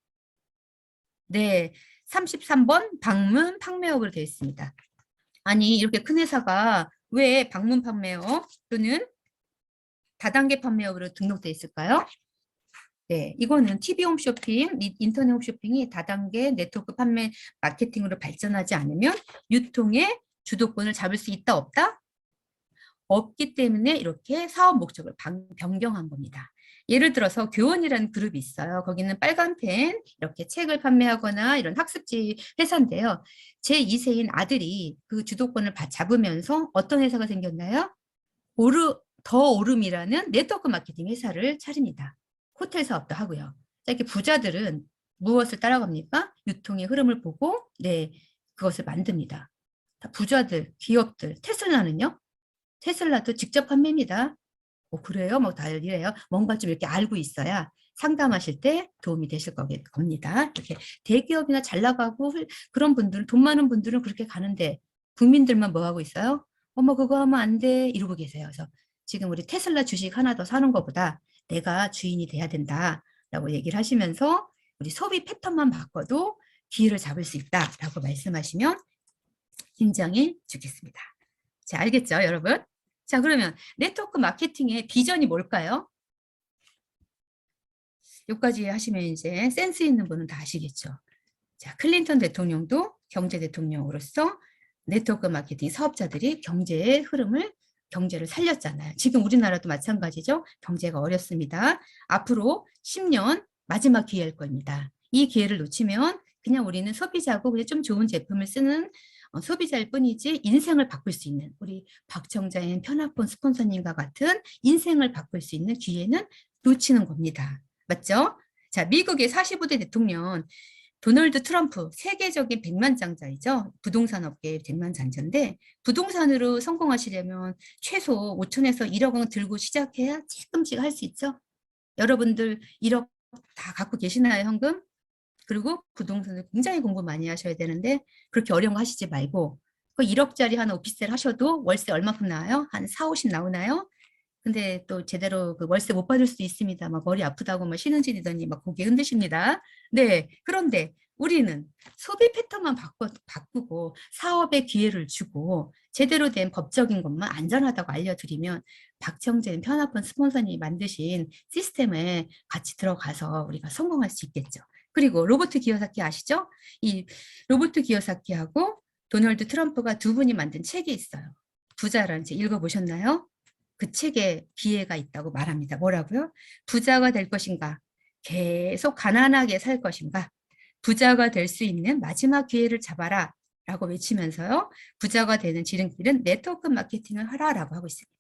네, 33번 방문 판매업으로 되어 있습니다. 아니, 이렇게 큰 회사가 왜 방문 판매업 또는 다단계 판매업으로 등록되어 있을까요? 네, 이거는 TV 홈쇼핑, 인터넷 홈쇼핑이 다단계 네트워크 판매 마케팅으로 발전하지 않으면 유통의 주도권을 잡을 수 있다, 없다? 없기 때문에 이렇게 사업 목적을 변경한 겁니다. 예를 들어서 교원이라는 그룹이 있어요. 거기는 빨간 펜, 이렇게 책을 판매하거나 이런 학습지 회사인데요. 제 2세인 아들이 그 주도권을 잡으면서 어떤 회사가 생겼나요? 더 오름이라는 네트워크 마케팅 회사를 차립니다. 호텔 사업도 하고요. 이렇게 부자들은 무엇을 따라갑니까? 유통의 흐름을 보고 그것을 만듭니다. 부자들, 기업들, 테슬라는요? 테슬라도 직접 판매입니다. 그래요? 뭐 다 이래요. 뭔가 좀 이렇게 알고 있어야 상담하실 때 도움이 되실 겁니다. 이렇게 대기업이나 잘 나가고 그런 분들은 돈 많은 분들은 그렇게 가는데 국민들만 뭐 하고 있어요? 어머 그거 하면 안 돼 이러고 계세요. 그래서 지금 우리 테슬라 주식 하나 더 사는 것보다 내가 주인이 돼야 된다라고 얘기를 하시면서 우리 소비 패턴만 바꿔도 기회를 잡을 수 있다라고 말씀하시면 인정해 주겠습니다. 자, 알겠죠, 여러분? 자, 그러면 네트워크 마케팅의 비전이 뭘까요? 여기까지 하시면 이제 센스 있는 분은 다 아시겠죠. 자, 클린턴 대통령도 경제 대통령으로서 네트워크 마케팅 사업자들이 경제를 살렸잖아요. 지금 우리나라도 마찬가지죠. 경제가 어렵습니다. 앞으로 10년 마지막 기회일 겁니다. 이 기회를 놓치면 그냥 우리는 소비자고 그냥 좀 좋은 제품을 쓰는 소비자일 뿐이지 인생을 바꿀 수 있는 우리 박정자인 편하폰 스폰서님과 같은 인생을 바꿀 수 있는 기회는 놓치는 겁니다. 맞죠? 자, 미국의 45대 대통령 도널드 트럼프 세계적인 백만장자이죠. 부동산 업계의 백만장자인데 부동산으로 성공하시려면 최소 5천에서 1억 원 들고 시작해야 조금씩 할 수 있죠. 여러분들 1억 다 갖고 계시나요, 현금? 그리고 부동산을 굉장히 공부 많이 하셔야 되는데 그렇게 어려운 거 하시지 말고 그 1억짜리 하나 오피스텔 하셔도 월세 얼마큼 나와요? 한 4, 50 나오나요? 근데 또 제대로 그 월세 못 받을 수도 있습니다. 막 머리 아프다고 막 신은지리더니 막 고개 흔드십니다. 네, 그런데 우리는 소비 패턴만 바꾸고 사업에 기회를 주고 제대로 된 법적인 것만 안전하다고 알려드리면 박정재는 편하폰 스폰서님이 만드신 시스템에 같이 들어가서 우리가 성공할 수 있겠죠. 그리고 로버트 기요사키 아시죠? 이 로버트 기요사키하고 도널드 트럼프가 두 분이 만든 책이 있어요. 부자라는 책 읽어보셨나요? 그 책에 기회가 있다고 말합니다. 뭐라고요? 부자가 될 것인가? 계속 가난하게 살 것인가? 부자가 될 수 있는 마지막 기회를 잡아라 라고 외치면서요. 부자가 되는 지름길은 네트워크 마케팅을 하라라고 하고 있습니다.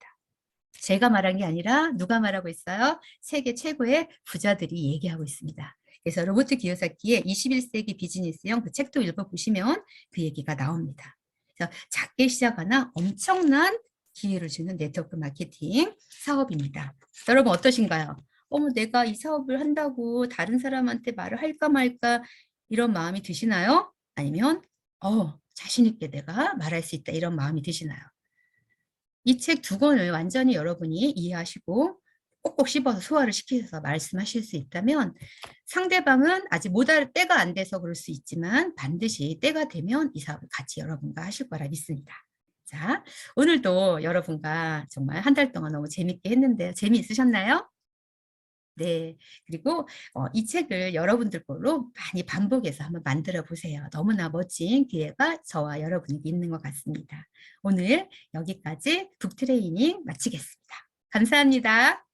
제가 말한 게 아니라 누가 말하고 있어요? 세계 최고의 부자들이 얘기하고 있습니다. 그래서 로버트 기요사키의 21세기 비즈니스형 그 책도 읽어보시면 그 얘기가 나옵니다. 그래서 작게 시작하나 엄청난 기회를 주는 네트워크 마케팅 사업입니다. 여러분 어떠신가요? 내가 이 사업을 한다고 다른 사람한테 말을 할까 말까 이런 마음이 드시나요? 아니면 자신 있게 내가 말할 수 있다 이런 마음이 드시나요? 이 책 두 권을 완전히 여러분이 이해하시고 꼭꼭 씹어서 소화를 시키셔서 말씀하실 수 있다면 상대방은 아직 못 알 때가 안 돼서 그럴 수 있지만 반드시 때가 되면 이 사업을 같이 여러분과 하실 거라 믿습니다. 자, 오늘도 여러분과 정말 한 달 동안 너무 재밌게 했는데요. 재미있으셨나요? 네. 그리고 이 책을 여러분들 걸로 많이 반복해서 한번 만들어 보세요. 너무나 멋진 기회가 저와 여러분에게 있는 것 같습니다. 오늘 여기까지 북트레이닝 마치겠습니다. 감사합니다.